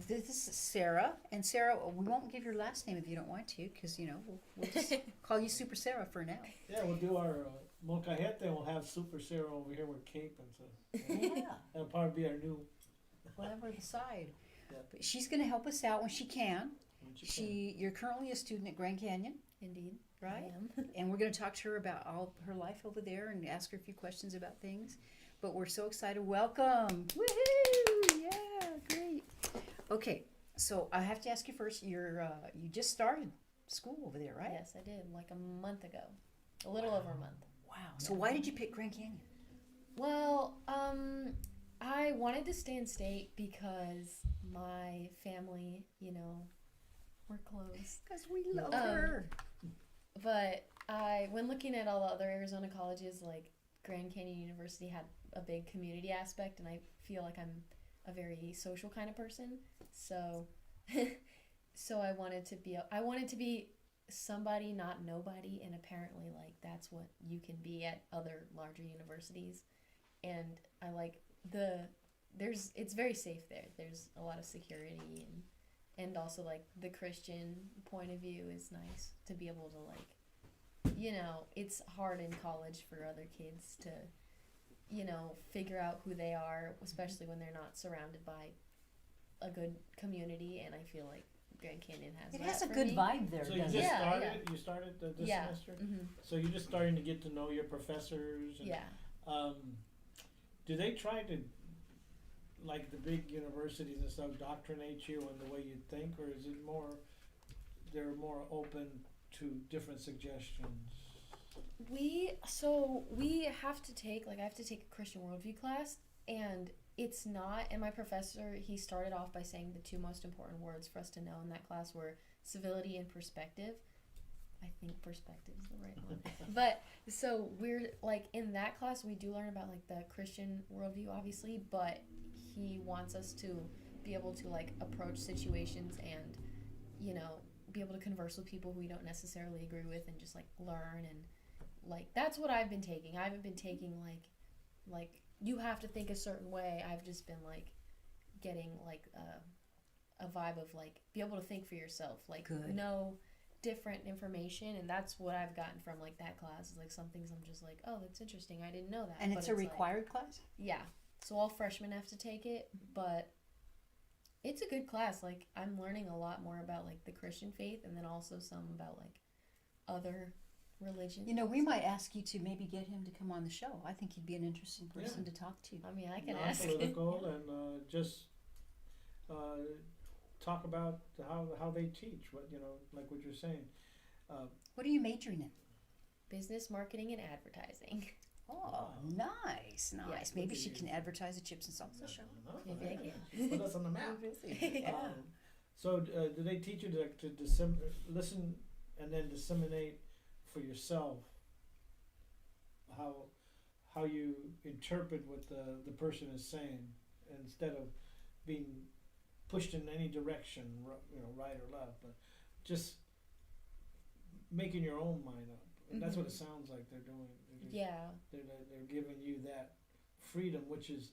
This is Sarah, and Sarah, we won't give your last name if you don't want to, because we'll just call you Super Sarah for now. Yeah, we'll do our molcajete and we'll have Super Sarah over here with cape and so. Yeah, That'll probably be our new. whatever decide. Yeah. But she's going to help us out when she can. when she can. You're currently a student at Grand Canyon, Indeed. right? I am. And we're going to talk to her about all her life over there and ask her a few questions about things. But we're so excited. Welcome. Woohoo! Yeah, great. Okay, so I have to ask you first, you just started school over there, right? Yes, I did, like a month ago. A little over a month. Wow. So why did you pick Grand Canyon? Well, I wanted to stay in state because my family, we're close. Because we love Um, her. But when looking at all the other Arizona colleges, like Grand Canyon University had a big community aspect, and I feel like I'm a very social kind of person. So, so I wanted to be somebody, not nobody, and apparently, like, that's what you can be at other larger universities. And I like it's very safe there. There's a lot of security, and also, like, the Christian point of view is nice to be able to, like, it's hard in college for other kids to, figure out who they are, especially when they're not surrounded by a good community, and I feel like Grand Canyon has It that has a for good me. vibe there, So you doesn't just it? Yeah, started this Yeah. semester? Mm-hmm. So you're just starting to get to know your professors? And, Yeah. Do they try to, like the big universities and stuff, doctrinate you in the way you think, or is it they're more open to different suggestions? We have to take I have to take a Christian worldview class, and it's not. And my professor, he started off by saying the two most important words for us to know in that class were civility and perspective. I think perspective is the right one. But so we're like in that class we do learn about like the Christian worldview, obviously, but he wants us to be able to like approach situations and be able to converse with people who we don't necessarily agree with and just like learn, and like that's what I've been taking. I haven't been taking like you have to think a certain way. I've just been like getting like a vibe of like be able to think for yourself, like Good. know different information, and that's what I've gotten from like that class. Is like some things I'm just like, oh, that's interesting. I didn't know that. And But it's a like, required class? yeah. So all freshmen have to take it, but it's a good class. Like I'm learning a lot more about like the Christian faith, and then also some about like other religions. We might ask you to maybe get him to come on the show. I think he'd be an interesting person to talk to. I mean, I can ask. Non-political and just talk about how they teach. What like what you're saying. What are you majoring in? Business, marketing, and advertising. Oh, nice. Yeah. Maybe she can advertise the Chips and Salsa show. Maybe I can. Put us on the map. Yeah. So, do they teach you to listen and then disseminate for yourself how you interpret what the person is saying instead of being pushed in any direction, right or left, but just making your own mind up. And that's what it sounds like they're doing. They're giving you that freedom, which is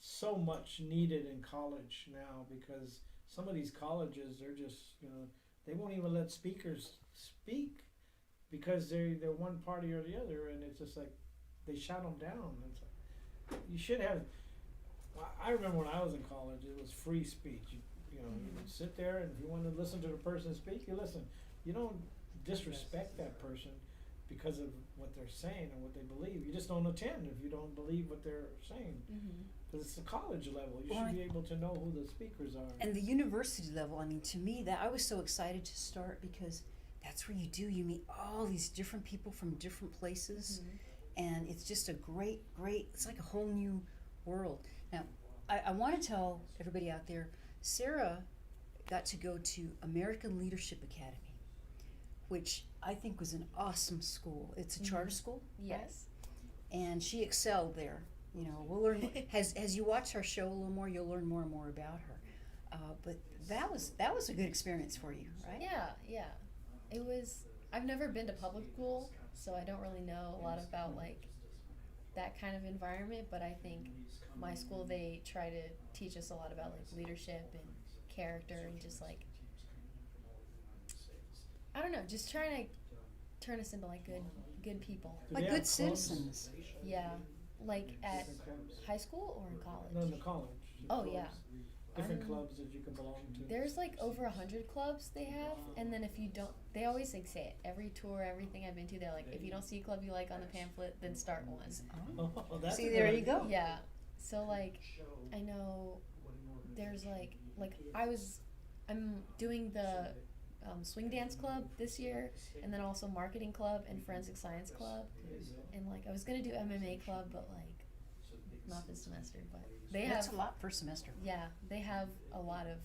so much needed in college now, because some of these colleges, they're just, they won't even let speakers speak because they're one party or the other, and it's just like they shout them down. It's like, you should have. I remember when I was in college, it was free speech. You would sit there, and if you want to listen to the person speak, you listen. You don't disrespect that person because of what they're saying and what they believe. You just don't attend if you don't believe what they're saying. Because it's the college level. You should be able to know who the speakers are. And the university level, I mean, to me, that I was so excited to start, because that's where you meet all these different people from different places, and it's just a great, it's like a whole new world. Now, I want to tell everybody out there, Sarah got to go to American Leadership Academy, which I think was an awesome school. It's a charter school. Yes. Right? And she excelled there. We'll learn as you watch our show a little more, you'll learn more and more about her. But that was a good experience for you, right? Yeah. It was. I've never been to public school, so I don't really know a lot about that kind of environment. But I think my school, they try to teach us a lot about leadership and character, and just I don't know, just trying to turn us into good people. Like good citizens. Yeah. At high school or in college? No, in the college. Oh, yeah. Different clubs that you can belong to. There's over 100 clubs they have, and then if you don't, they always say it. Every tour, everything I've been to, they're if you don't see a club you like on the pamphlet, then start one. Oh, that's See, there you go. Yeah. So I know there's I'm doing the swing dance club this year, and then also marketing club and forensic science club, and I was gonna do MMA club, but not this semester. But That's a lot per semester. Yeah, they have a lot of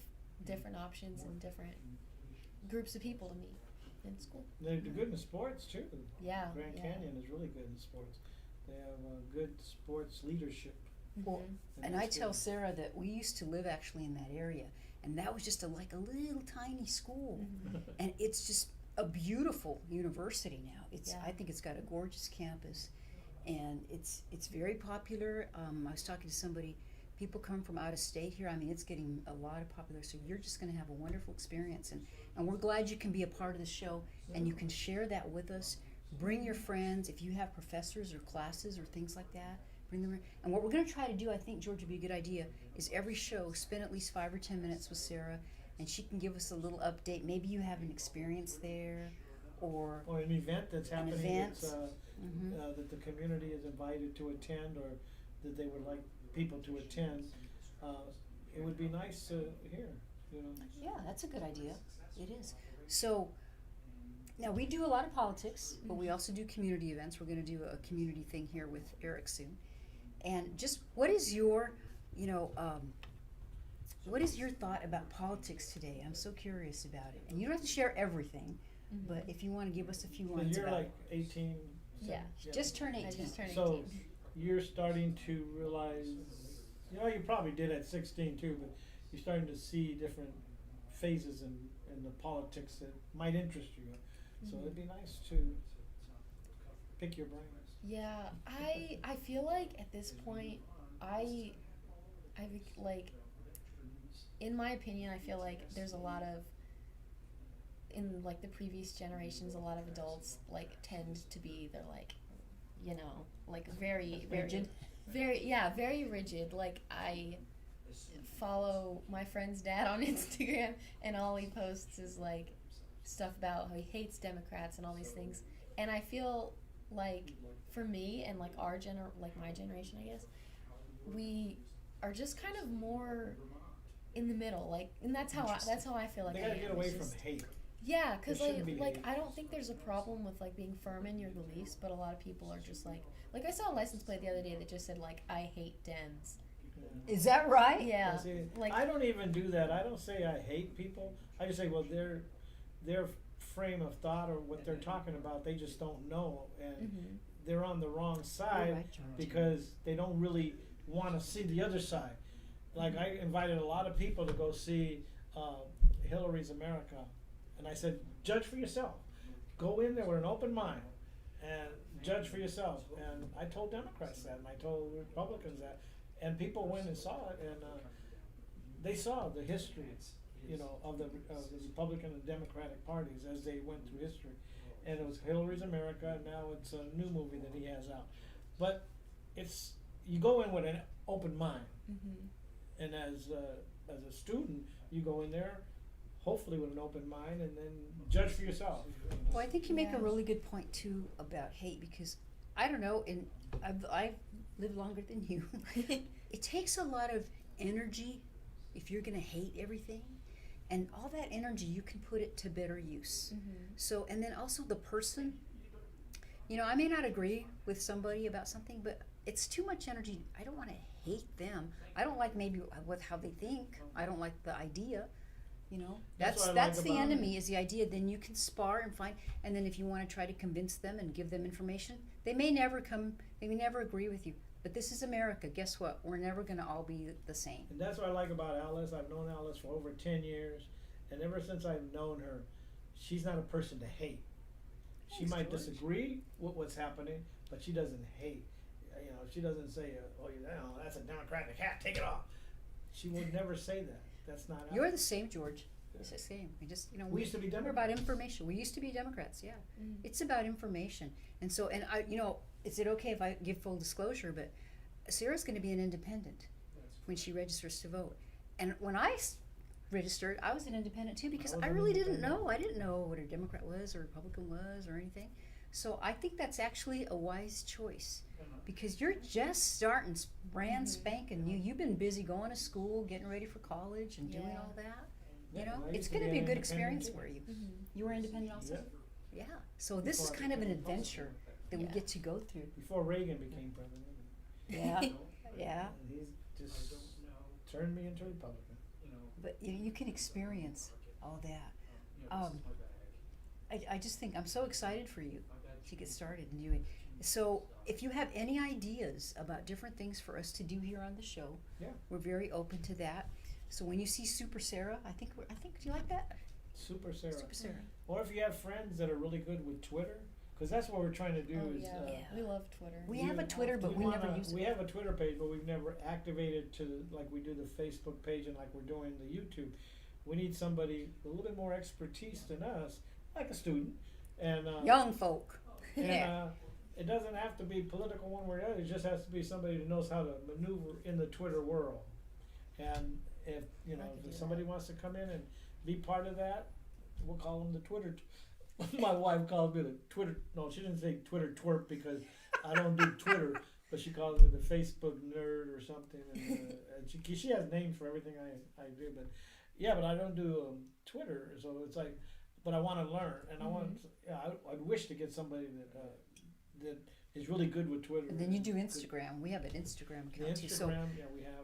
different options and different groups of people to meet in school. They're good in sports too. Yeah. Grand Canyon is really good in sports. They have good sports leadership. Well, and I tell Sarah that we used to live actually in that area, and that was just a little tiny school, and it's just a beautiful university now. I think it's got a gorgeous campus, and it's very popular. I was talking to somebody. People come from out of state here. I mean, it's getting a lot of popular. So you're just going to have a wonderful experience, and we're glad you can be a part of the show, and you can share that with us. Bring your friends if you have professors or classes or things like that. Bring them in. And what we're going to try to do, I think, George, would be a good idea, is every show spend at least 5 or 10 minutes with Sarah, and she can give us a little update. Maybe you have an experience there, or an event that's happening. Event. That the community is invited to attend, or that they would like people to attend. It would be nice to hear. Yeah, that's a good idea. It is. So now we do a lot of politics, but we also do community events. We're going to do a community thing here with Eric soon. And just what is your, what is your thought about politics today? I'm so curious about it. And you don't have to share everything, but if you want to give us a few lines you're about it. 18. Yeah. Just turned 18. I just turned 18. So you're starting to realize, you probably did at 16 too, but you're starting to see different phases in the politics that might interest you. So it'd be nice to pick your brain. Yeah, I feel at this point, in my opinion, I feel there's a lot of, in the previous generations, a lot of adults tend to be, they're very, very Rigid? very rigid. I follow my friend's dad on Instagram, and all he posts is stuff about how he hates Democrats and all these things. And I feel for me and our my generation, I guess, we are just kind of more in the middle. And that's how I feel They I gotta am. get away It's from just- hate. Yeah, because There shouldn't be hate. I don't think there's a problem with like being firm in your beliefs, but a lot of people are just like I saw a license plate the other day that just said like I hate dens. Is that right? Yeah, See, like I don't even do that. I don't say I hate people. I just say, well, their frame of thought or what they're talking about, they just don't know, and they're on the wrong side You're right, George. because they don't really want to see the other side. Like I invited a lot of people to go see Hillary's America, and I said, judge for yourself. Go in there with an open mind and judge for yourself. And I told Democrats that, and I told Republicans that, and people went and saw it, and they saw the history, of the Republican and Democratic parties as they went through history. And it was Hillary's America, and now it's a new movie that he has out. But you go in with an open mind, and as a student, you go in there hopefully with an open mind, and then judge for yourself. Well, I think you make a Yeah. really good point too about hate, because I don't know, and I've lived longer than you. It takes a lot of energy if you're going to hate everything, and all that energy you can put it to better use. So, and then also the person, I may not agree with somebody about something, but it's too much energy. I don't want to hate them. I don't like maybe with how they think. I don't like the idea. That's what I That's like the about enemy, is the idea. Then you can spar and find, and then if you want to try to convince them and give them information, they may never agree with you. But this is America. Guess what? We're never going to all be the same. And that's what I like about Alice. I've known Alice for over 10 years, and ever since I've known her, she's not a person to hate. She might disagree with what's happening, but she doesn't hate. She doesn't say, that's a Democratic hat, take it off. She would never say that. That's not You're Alice. the same, George. It's the same. We just, We used to be we're Democrats. about information. We used to be Democrats, yeah. It's about information. And so, and I, is it okay if I give full disclosure, but Sarah's going to be an independent when she registers to vote. And when I registered, I was an independent too, because I really didn't know. I didn't know what a Democrat was or Republican was or anything. So I think that's actually a wise choice, because you're just starting brand spanking new. You've been busy going to school, getting ready for college, and doing Yeah. all that. I It's used to going to be a an good independent experience too. for you. You were independent also? Yeah. Yeah. So this is Before I kind of an became adventure that we Yeah. get to go through. Before Reagan became president. Yeah. Yeah. And he's just turned me into a Republican. But you can experience all that. I just think I'm so excited for you to get started and doing. So if you have any ideas about different things for us to do here on the show, we're very open to that. So when you see Super Sarah, I think do you like that? Super Sarah. Super Sarah. Or if you have friends that are really good with Twitter, because that's what we're trying to do is. We love Twitter. We have a Twitter, but we never use it. We have a Twitter page, but we've never activated like we do the Facebook page and like we're doing the YouTube. We need somebody with a little bit more expertise than us, like a student, and Young folk. and it doesn't have to be political one way or the other. It just has to be somebody who knows how to maneuver in the Twitter world. And if if somebody wants to come in and be part of that, we'll call them the Twitter. My wife calls me the Twitter. No, she didn't say Twitter twerp because I don't do Twitter, but she calls me the Facebook nerd or something. And she has names for everything I do, but but I don't do Twitter. So it's like, but I want to learn, and I wish to get somebody that is really good with Twitter. And then you do Instagram. We have an Instagram account too. So we have.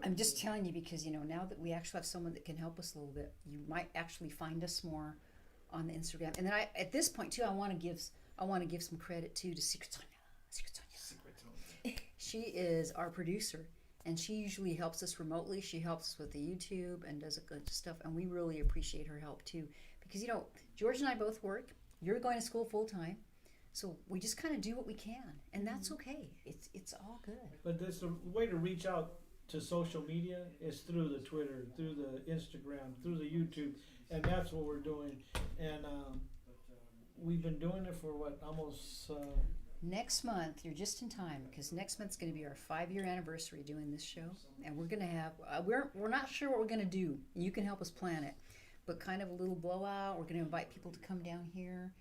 I'm just telling you, because now that we actually have someone that can help us a little bit, you might actually find us more on the Instagram. And then at this point too, I want to give some credit too to Secret Sonia. She is our producer, and she usually helps us remotely. She helps with the YouTube and does a good stuff, and we really appreciate her help too. Because George and I both work. You're going to school full time. So we just kind of do what we can, and that's okay. It's all good. But there's a way to reach out to social media is through the Twitter, through the Instagram, through the YouTube, and that's what we're doing. And we've been doing it for almost. Next month, you're just in time, because next month's going to be our 5-year anniversary doing this show, and we're going to have. We're not sure what we're going to do. You can help us plan it, but kind of a little blowout. We're going to invite people to come down here.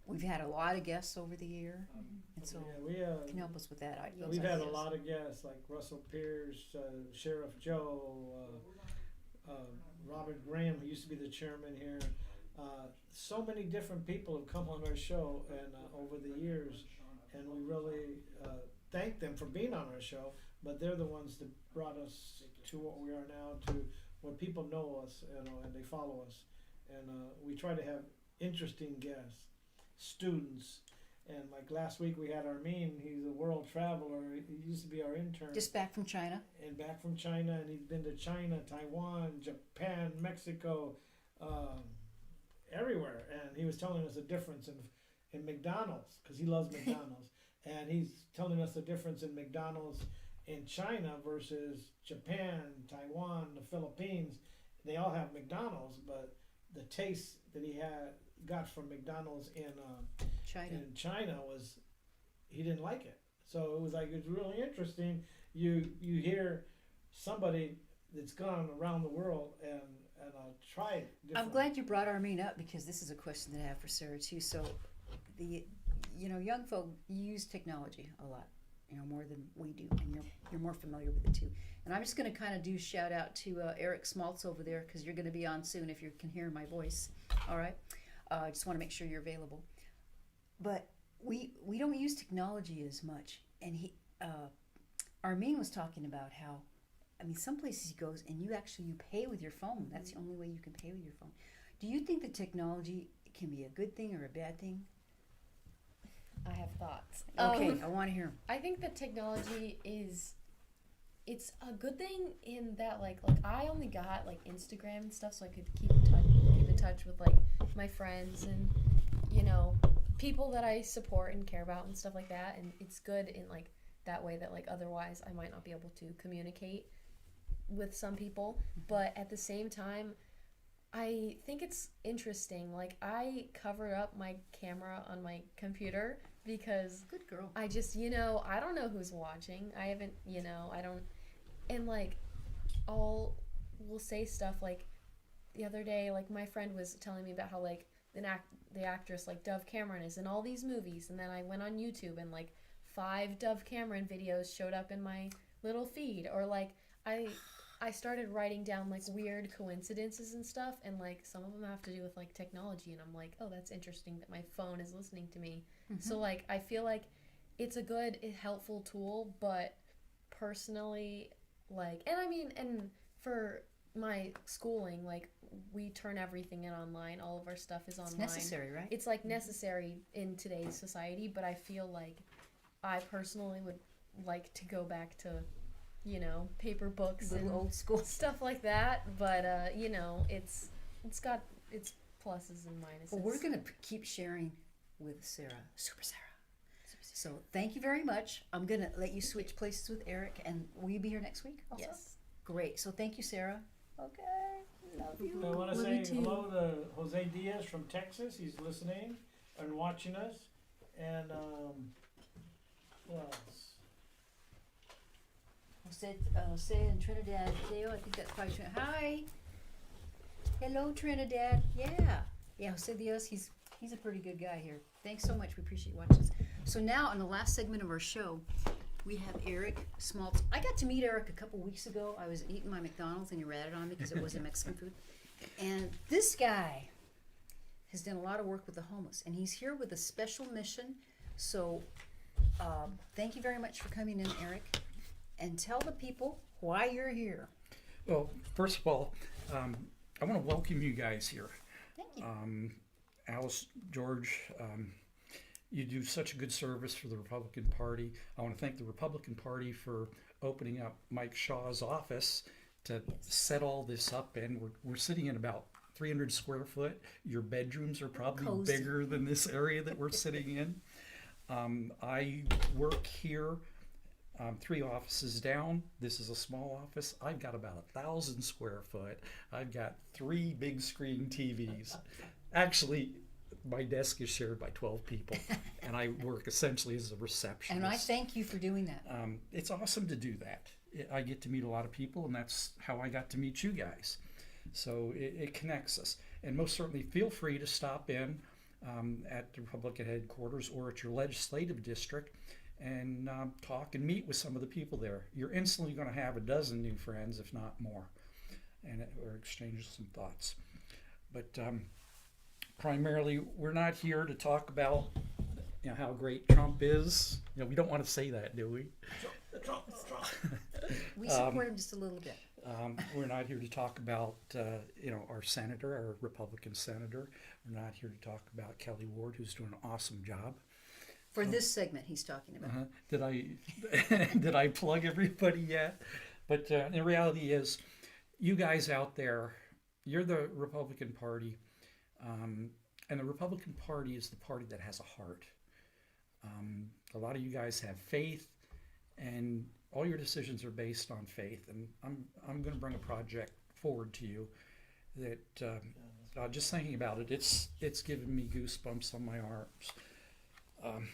We've had a lot of guests over the year, and so we can help us with that. We've had a lot of guests like Russell Pierce, Sheriff Joe, Robert Graham, who used to be the chairman here, So many different people have come on our show and over the years, and we really thank them for being on our show. But they're the ones that brought us to what we are now, to where people know us, you know, and they follow us. And we try to have interesting guests, students. And like last week we had Armin. He's a world traveler. He used to be our intern. Just back from China. And back from China, and he's been to China, Taiwan, Japan, Mexico, everywhere. And he was telling us the difference in McDonald's, because he loves McDonald's. And he's telling us the difference in McDonald's in China versus Japan, Taiwan, the Philippines. They all have McDonald's, but the taste that he got from McDonald's in China was, he didn't like it. So it was like, it's really interesting. You hear somebody that's gone around the world and try it different. I'm glad you brought Armin up, because this is a question that I have for Sarah too. So young folk use technology a lot, more than we do, and you're more familiar with it too. And I'm just going to kind of do shout out to Eric Smaltz over there, because you're going to be on soon if you can hear my voice. All right, I just want to make sure you're available. But we don't use technology as much, and Armin was talking about how, some places he goes and you pay with your phone. That's the only way you can pay with your phone. Do you think that technology can be a good thing or a bad thing? I have thoughts. Okay, I want to hear them. I think that technology it's a good thing in that like I only got like Instagram and stuff, so I could keep in touch with like my friends and people that I support and care about and stuff like that. And it's good in like that way that like otherwise I might not be able to communicate with some people. But at the same time, I think it's interesting. Like, I covered up my camera on my computer because good girl. I just, I don't know who's watching. I haven't, I don't, and like, we'll say stuff like the other day, like my friend was telling me about how like the actress like Dove Cameron is in all these movies, and then I went on YouTube and like 5 Dove Cameron videos showed up in my little feed, or like I started writing down like weird coincidences and stuff, and like some of them have to do with like technology, and I'm like, oh, that's interesting that my phone is listening to me. Mm-hmm. So like I feel like it's a good, helpful tool, but personally, like, and for my schooling, like we turn everything in online. All of our stuff is online. It's necessary, right? It's like necessary in today's society, but I feel like I personally would like to go back to paper books and old school stuff like that. But it's got its pluses and minuses. Well, we're gonna keep sharing with Sarah, Super Sarah. So thank you very much. I'm gonna let you switch places with Eric, and will you be here next week also? Yes. Great. So thank you, Sarah. Okay. Love you. I want to say hello to Jose Diaz from Texas. He's listening and watching us. And who else? Jose in Trinidad. Theo, I think that's probably Trinidad. Hi. Hello, Trinidad. Yeah, Jose Diaz, he's a pretty good guy here. Thanks so much. We appreciate you watching us. So now, in the last segment of our show, we have Eric Smaltz. I got to meet Eric a couple weeks ago. I was eating my McDonald's, and he ratted on me because it wasn't Mexican food. And this guy has done a lot of work with the homeless, and he's here with a special mission. So thank you very much for coming in, Eric. And tell the people why you're here. Well, first of all, I want to welcome you guys here. Thank you. Alice, George, you do such a good service for the Republican Party. I want to thank the Republican Party for opening up Mike Shaw's office to set all this up in. We're sitting in about 300 square foot. Your bedrooms are probably cozy. Bigger than this area that we're sitting in. I work here 3 offices down. This is a small office. I've got about 1,000 square foot. I've got 3 big screen TVs. Actually, my desk is shared by 12 people, and I work essentially as a receptionist. And I thank you for doing that. It's awesome to do that. I get to meet a lot of people, and that's how I got to meet you guys. So it connects us. And most certainly feel free to stop in at the Republican headquarters or at your legislative district and talk and meet with some of the people there. You're instantly going to have a dozen new friends, if not more, or exchange some thoughts. But primarily, we're not here to talk about how great Trump is. We don't want to say that, do we? Trump. We support him just a little bit. We're not here to talk about our senator, our Republican senator. We're not here to talk about Kelly Ward, who's doing an awesome job. For this segment he's talking about. Did I plug everybody yet? But the reality is, you guys out there, you're the Republican Party, and the Republican Party is the party that has a heart. A lot of you guys have faith, and all your decisions are based on faith. And I'm going to bring a project forward to you that just thinking about it, it's giving me goosebumps on my arms.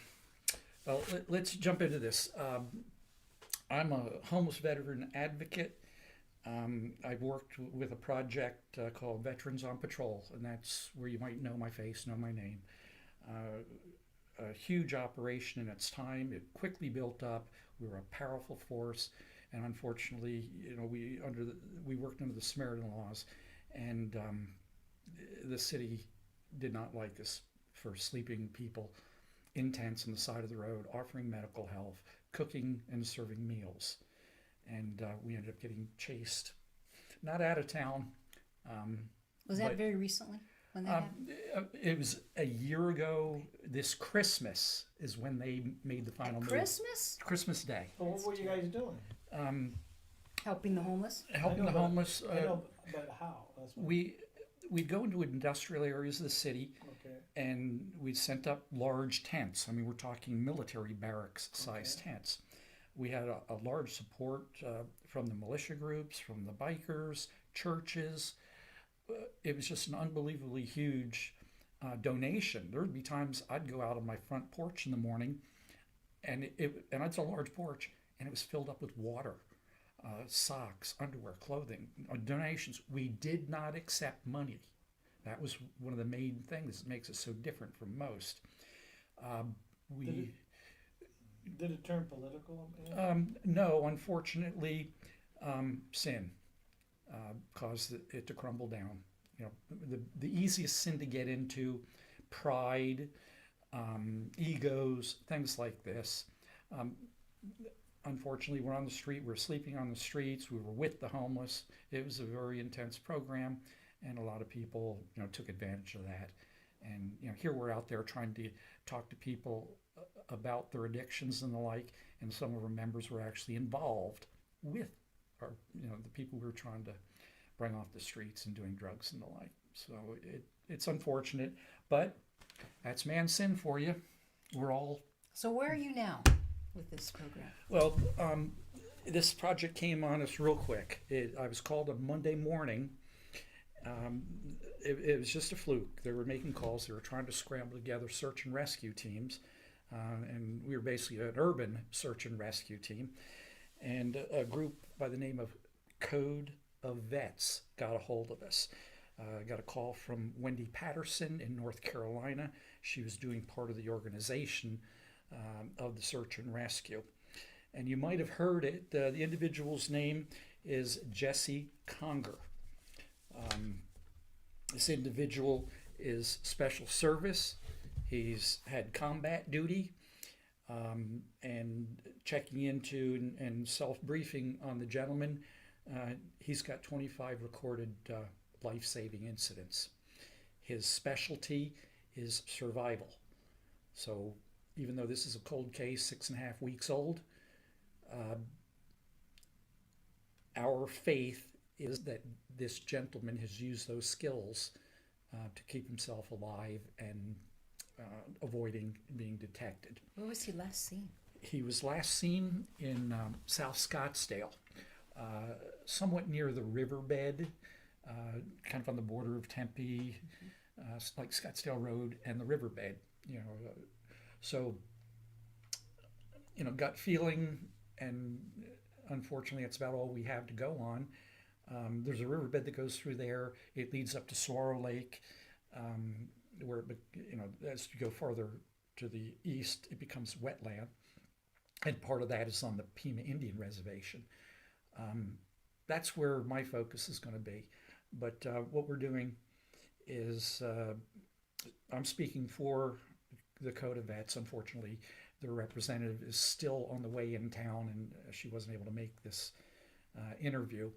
Well, let's jump into this. I'm a homeless veteran advocate. I've worked with a project called Veterans on Patrol, and that's where you might know my face, know my name. A huge operation in its time. It quickly built up. We were a powerful force, and unfortunately, we worked under the Samaritan laws, and the city did not like us for sleeping people in tents on the side of the road, offering medical help, cooking and serving meals. And we ended up getting chased, not out of town. Was that very recently when that happened? It was a year ago. This Christmas is when they made the final move. Christmas? Christmas Day. Well, what were you guys doing? Helping the homeless? Helping the homeless. I know, but how? That's what We'd go into industrial areas of the city, okay. and we sent up large tents. I mean, we're talking military barracks-sized tents. We had a large support from the militia groups, from the bikers, churches. It was just an unbelievably huge donation. There would be times I'd go out on my front porch in the morning, and it's a large porch, and it was filled up with water, socks, underwear, clothing, donations. We did not accept money. That was one of the main things that makes it so different from most. Did it turn political? No, unfortunately, sin caused it to crumble down. The easiest sin to get into, pride, egos, things like this. Unfortunately, we're on the street. We're sleeping on the streets. We were with the homeless. It was a very intense program, and a lot of people, took advantage of that. And here we're out there trying to talk to people about their addictions and the like, and some of our members were actually involved with the people we were trying to bring off the streets and doing drugs and the like. So it's unfortunate, but that's man's sin for you. We're all. So where are you now with this program? Well, this project came on us real quick. I was called a Monday morning. It was just a fluke. They were making calls. They were trying to scramble together search and rescue teams. And we were basically an urban search and rescue team. And a group by the name of Code of Vets got a hold of us. Got a call from Wendy Patterson in North Carolina. She was doing part of the organization of the search and rescue. And you might have heard it. The individual's name is Jesse Conger. This individual is special service. He's had combat duty, and checking into and self-briefing on the gentleman, he's got 25 recorded life-saving incidents. His specialty is survival. So even though this is a cold case, 6.5 weeks old, our faith is that this gentleman has used those skills to keep himself alive and avoiding being detected. Where was he last seen? He was last seen in South Scottsdale, somewhat near the riverbed, kind of on the border of Tempe, like Scottsdale Road and the riverbed. So gut feeling, and unfortunately, that's about all we have to go on. There's a riverbed that goes through there. It leads up to Saguaro Lake, where as you go farther to the east, it becomes wetland, and part of that is on the Pima Indian Reservation. That's where my focus is going to be. But what we're doing is I'm speaking for the Coda Vets. Unfortunately, their representative is still on the way in town, and she wasn't able to make this interview.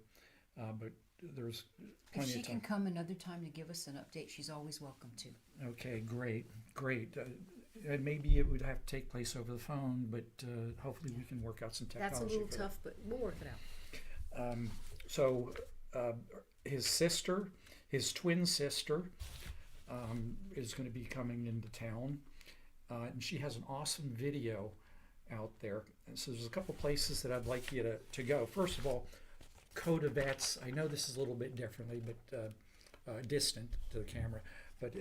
But there's If plenty she of can time. come another time to give us an update, she's always welcome to. Okay, great. And maybe it would have to take place over the phone, but hopefully we can work out some technology. That's a little for that. tough, but we'll work it out. So his sister, his twin sister, is going to be coming into town, and she has an awesome video out there. And so there's a couple places that I'd like you to go. First of all, Coda Vets. I know this is a little bit differently, but distant to the camera. But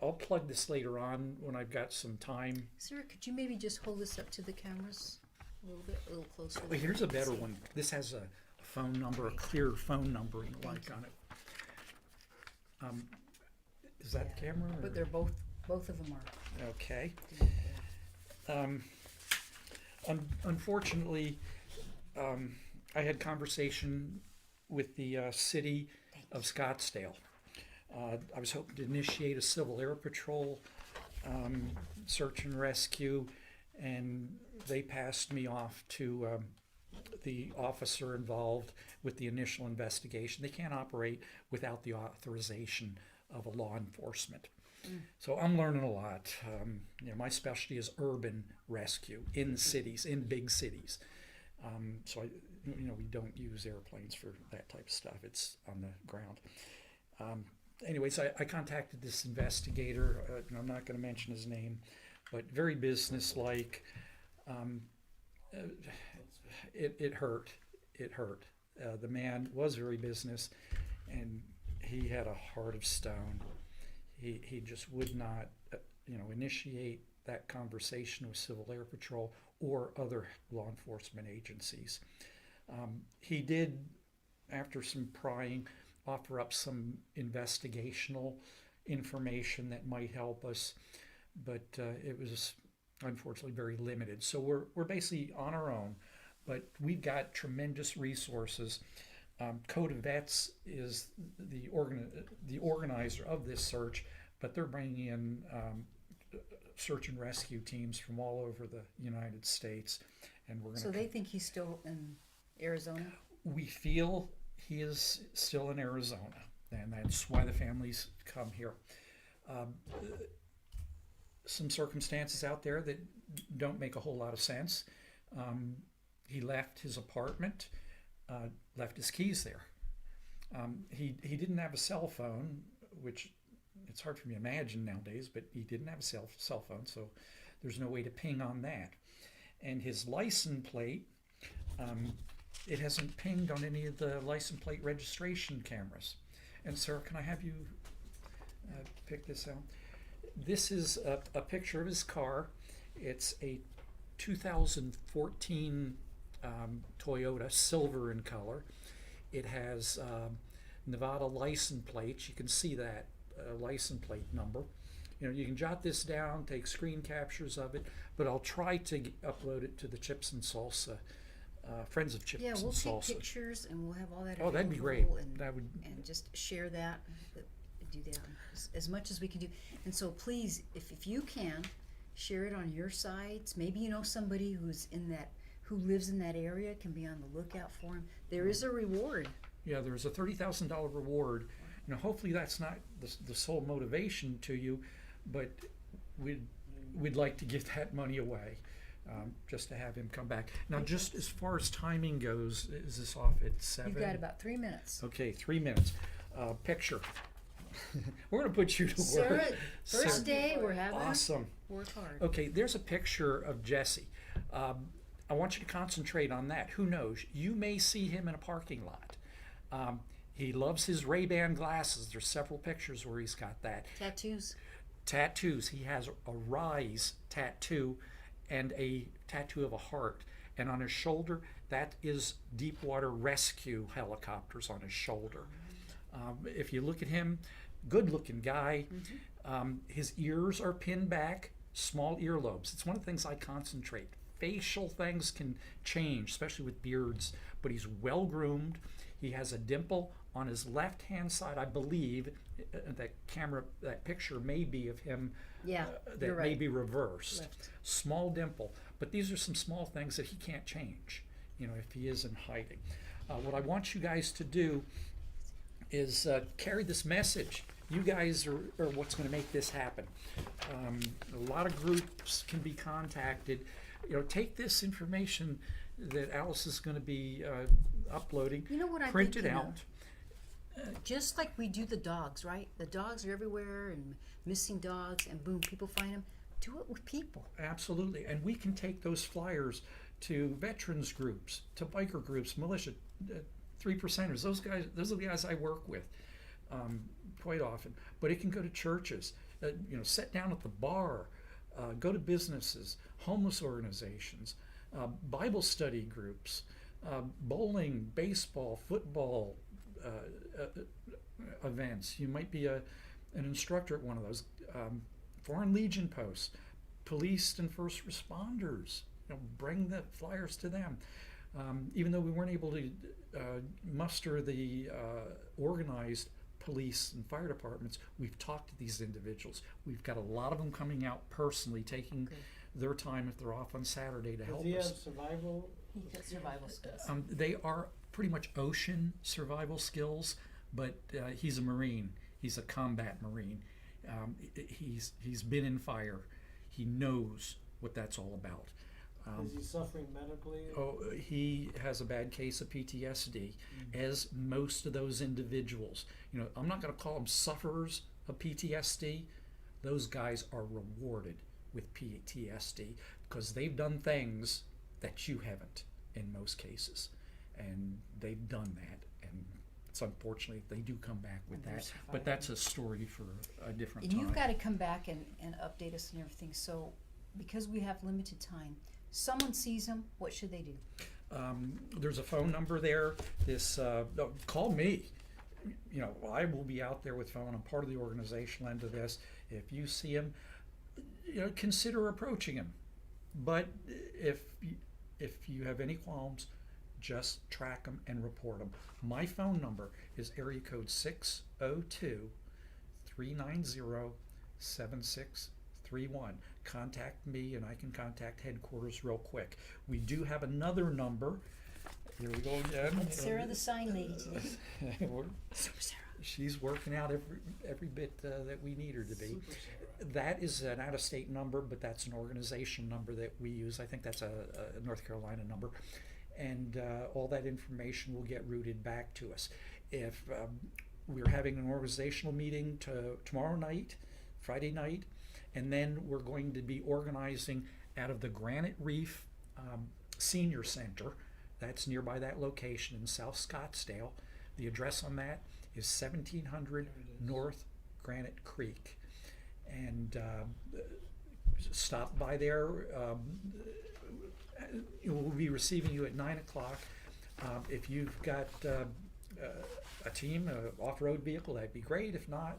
I'll plug this later on when I've got some time. Sarah, could you maybe just hold this up to the cameras a little closer? Well, here's a better one. This has a phone number, a clear phone number and the like on it. Is that the camera? Or? But they're both of them are. Okay. Unfortunately, I had conversation with the city of Scottsdale. I was hoping to initiate a Civil Air Patrol search and rescue, and they passed me off to the officer involved with the initial investigation. They can't operate without the authorization of a law enforcement. So I'm learning a lot. My specialty is urban rescue in cities, in big cities. So we don't use airplanes for that type of stuff. It's on the ground. Anyways, I contacted this investigator. And I'm not going to mention his name, but very businesslike. It hurt. It hurt. The man was very business, and he had a heart of stone. He just would not, initiate that conversation with Civil Air Patrol or other law enforcement agencies. He did, after some prying, offer up some investigational information that might help us, but it was unfortunately very limited. So we're basically on our own, but we've got tremendous resources. Coda Vets is the organizer of this search, but they're bringing in search and rescue teams from all over the United States, and we're going to. So they think he's still in Arizona? We feel he is still in Arizona, and that's why the families come here. Some circumstances out there that don't make a whole lot of sense. He left his apartment, left his keys there. He didn't have a cell phone, which it's hard for me to imagine nowadays, but he didn't have a cell phone, so there's no way to ping on that. And his license plate, it hasn't pinged on any of the license plate registration cameras. And Sarah, can I have you pick this out? This is a picture of his car. It's a 2014 Toyota, silver in color. It has Nevada license plates. You can see that license plate number. You can jot this down, take screen captures of it, but I'll try to upload it to the Chips and Salsa, Friends of Chips Yeah, we'll and Salsa. take pictures and we'll have all that Oh, that'd be great. available and, That would. and just share that, do that as much as we can do. And so please, if you can, share it on your sites. Maybe you know somebody who lives in that area, can be on the lookout for him. There is a reward. Yeah, there's a $30,000 reward. Hopefully that's not the sole motivation to you, but we'd like to give that money away, just to have him come back. Now, just as far as timing goes, is this off at 7? You've got about 3 minutes. Okay, 3 minutes. Picture. We're going to put you to work. Sarah, first day, we're having Awesome. work hard. Okay, there's a picture of Jesse. I want you to concentrate on that. Who knows? You may see him in a parking lot. He loves his Ray-Ban glasses. There's several pictures where he's got that. Tattoos. He has a Rise tattoo and a tattoo of a heart. And on his shoulder, that is Deepwater Rescue helicopters on his shoulder. If you look at him, good-looking guy. His ears are pinned back, small earlobes. It's one of the things I concentrate. Facial things can change, especially with beards, but he's well-groomed. He has a dimple On his left-hand side, I believe that picture may be of him. Yeah, That you're may right. be reversed. Left. Small dimple, but these are some small things that he can't change. If he is in hiding. What I want you guys to do is carry this message. You guys are what's going to make this happen. A lot of groups can be contacted. Take this information that Alice is going to be uploading, You know what I'm print it thinking out. of? Just like we do the dogs, right? The dogs are everywhere and missing dogs, and boom, people find them. Do it with people. Absolutely, and we can take those flyers to veterans groups, to biker groups, militia, 3%ers. Those are the guys I work with quite often. But it can go to churches. Sit down at the bar, go to businesses, homeless organizations, Bible study groups, bowling, baseball, football events. You might be an instructor at one of those. Foreign Legion posts, police and first responders. Bring the flyers to them. Even though we weren't able to muster the organized police and fire departments, we've talked to these individuals. We've got a lot of them coming out personally, taking their time if they're off on Saturday to help Does he have us. survival? He got survival skills. They are pretty much ocean survival skills, but he's a Marine. He's a combat Marine. He's been in fire. He knows what that's all about. Is he suffering medically? He has a bad case of PTSD, as most of those individuals. I'm not going to call them sufferers of PTSD. Those guys are rewarded with PTSD because they've done things that you haven't in most cases, and they've done that. And it's unfortunately they do come back with that, but that's a story for a different And time. you've got to come back and update us and everything. So, because we have limited time, someone sees them, what should they do? There's a phone number there. Call me. I will be out there with phone. I'm part of the organizational end of this. If you see him, consider approaching him. But if you have any qualms, just track them and report them. My phone number is area code 602-390-7631. Contact me and I can contact headquarters real quick. We do have another number. Here we go again. That's Sarah the sign lady today. Super Sarah. She's working out every bit that we need her to be. That is an out-of-state number, but that's an organization number that we use. I think that's a North Carolina number. And all that information will get routed back to us. If we're having an organizational meeting tomorrow night, Friday night, and then we're going to be organizing out of the Granite Reef Senior Center. That's nearby that location in South Scottsdale. The address on that is 1700 North Granite Creek. And stop by there. We'll be receiving you at 9 o'clock. If you've got a team, an off-road vehicle, that'd be great. If not,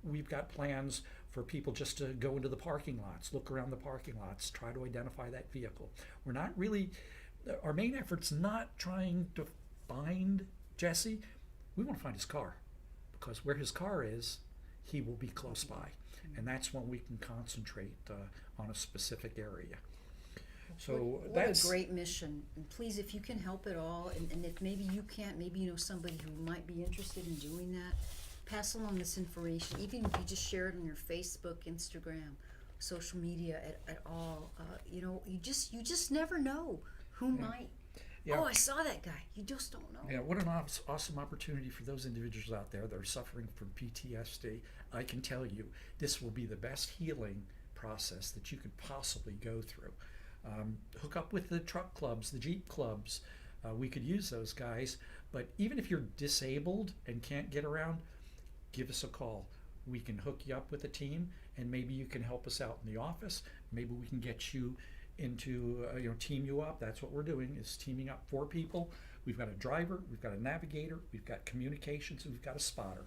we've got plans for people just to go into the parking lots, look around the parking lots, try to identify that vehicle. We're not really, our main effort's not trying to find Jesse. We want to find his car, because where his car is, he will be close by. And that's when we can concentrate on a specific area. So what that's a great mission. And please, if you can help at all, and if maybe you can't, maybe you know somebody who might be interested in doing that, pass along this information. Even if you just share it on your Facebook, Instagram, social media at all. You just never know who might. Yeah. Oh, I saw that guy. You just don't know. Yeah, what an awesome opportunity for those individuals out there that are suffering from PTSD. I can tell you, this will be the best healing process that you could possibly go through. Hook up with the truck clubs, the Jeep clubs. We could use those guys. But even if you're disabled and can't get around, give us a call. We can hook you up with a team, and maybe you can help us out in the office. Maybe we can get you into team you up. That's what we're doing, is teaming up 4 people. We've got a driver, we've got a navigator, we've got communications, and we've got a spotter.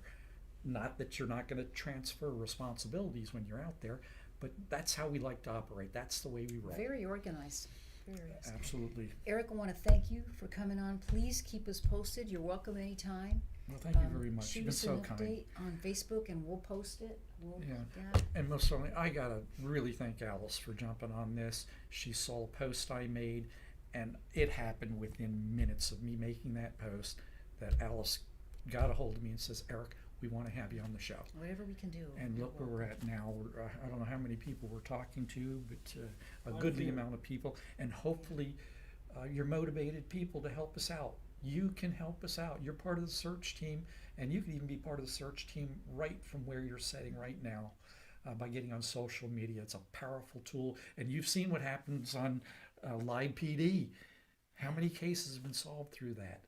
Not that you're not going to transfer responsibilities when you're out there, but that's how we like to operate. That's the way we roll. Very organized. Aquarius. Absolutely. Eric, I want to thank you for coming on. Please keep us posted. You're welcome anytime. Well, thank you very much. Shoot You've been us so an kind. update on Facebook and we'll post it. Yeah. And most certainly, I gotta really thank Alice for jumping on this. She saw a post I made, and it happened within minutes of me making that post that Alice got a hold of me and says, Eric, we want to have you on the show. Whatever we can do. And look where we're at now. I don't know how many people we're talking to, but a goodly amount of people. And hopefully, you're motivated people to help us out. You can help us out. You're part of the search team, and you can even be part of the search team right from where you're sitting right now by getting on social media. It's a powerful tool, and you've seen what happens on Live PD. How many cases have been solved through that?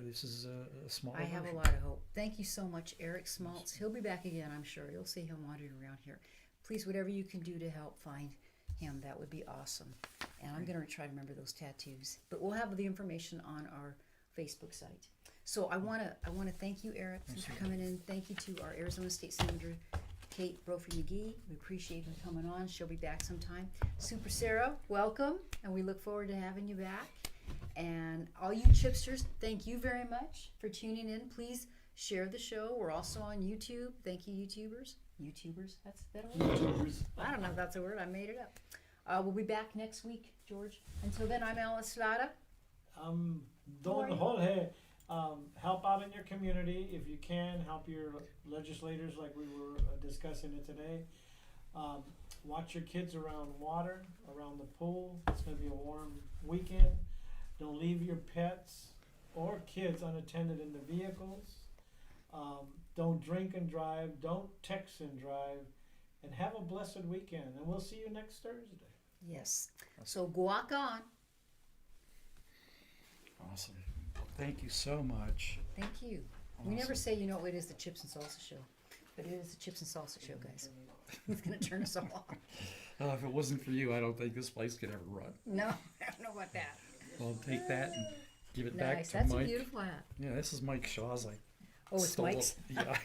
This is a small I have version. a lot of hope. Thank you so much, Eric Smaltz. He'll be back again, I'm sure. You'll see him wandering around here. Please, whatever you can do to help find him, that would be awesome. And I'm going to try to remember those tattoos. But we'll have the information on our Facebook site. So I want to thank you, Eric, for coming in. Thank you to our Arizona State Senator, Kate Brophy-McGee. We appreciate her coming on. She'll be back sometime. Super Sarah, welcome, and we look forward to having you back. And all you chipsters, thank you very much for tuning in. Please share the show. We're also on YouTube. Thank you, YouTubers. YouTubers? That's that a word? YouTubers. I don't know if that's a word. I made it up. We'll be back next week, George. Until then, I'm Alice Lara. Don't hold hey. Help out in your community if you can. Help your legislators, like we were discussing it today. Watch your kids around water, around the pool. It's going to be a warm weekend. Don't leave your pets or kids unattended in the vehicles. Don't drink and drive. Don't text and drive. And have a blessed weekend. And we'll see you next Thursday. Yes. So guac on. Awesome. Thank you so much. Thank you. We never say, you know, it is the Chips and Salsa show. But it is the Chips and Salsa show, guys. It's going to turn us all off. If it wasn't for you, I don't think this place could ever run. No, I don't know about that. I'll take that and give it back Nice. to That's Mike. a beautiful hat. Yeah, this is Mike Shaw's. Oh, it's stole Mike's? Yeah, I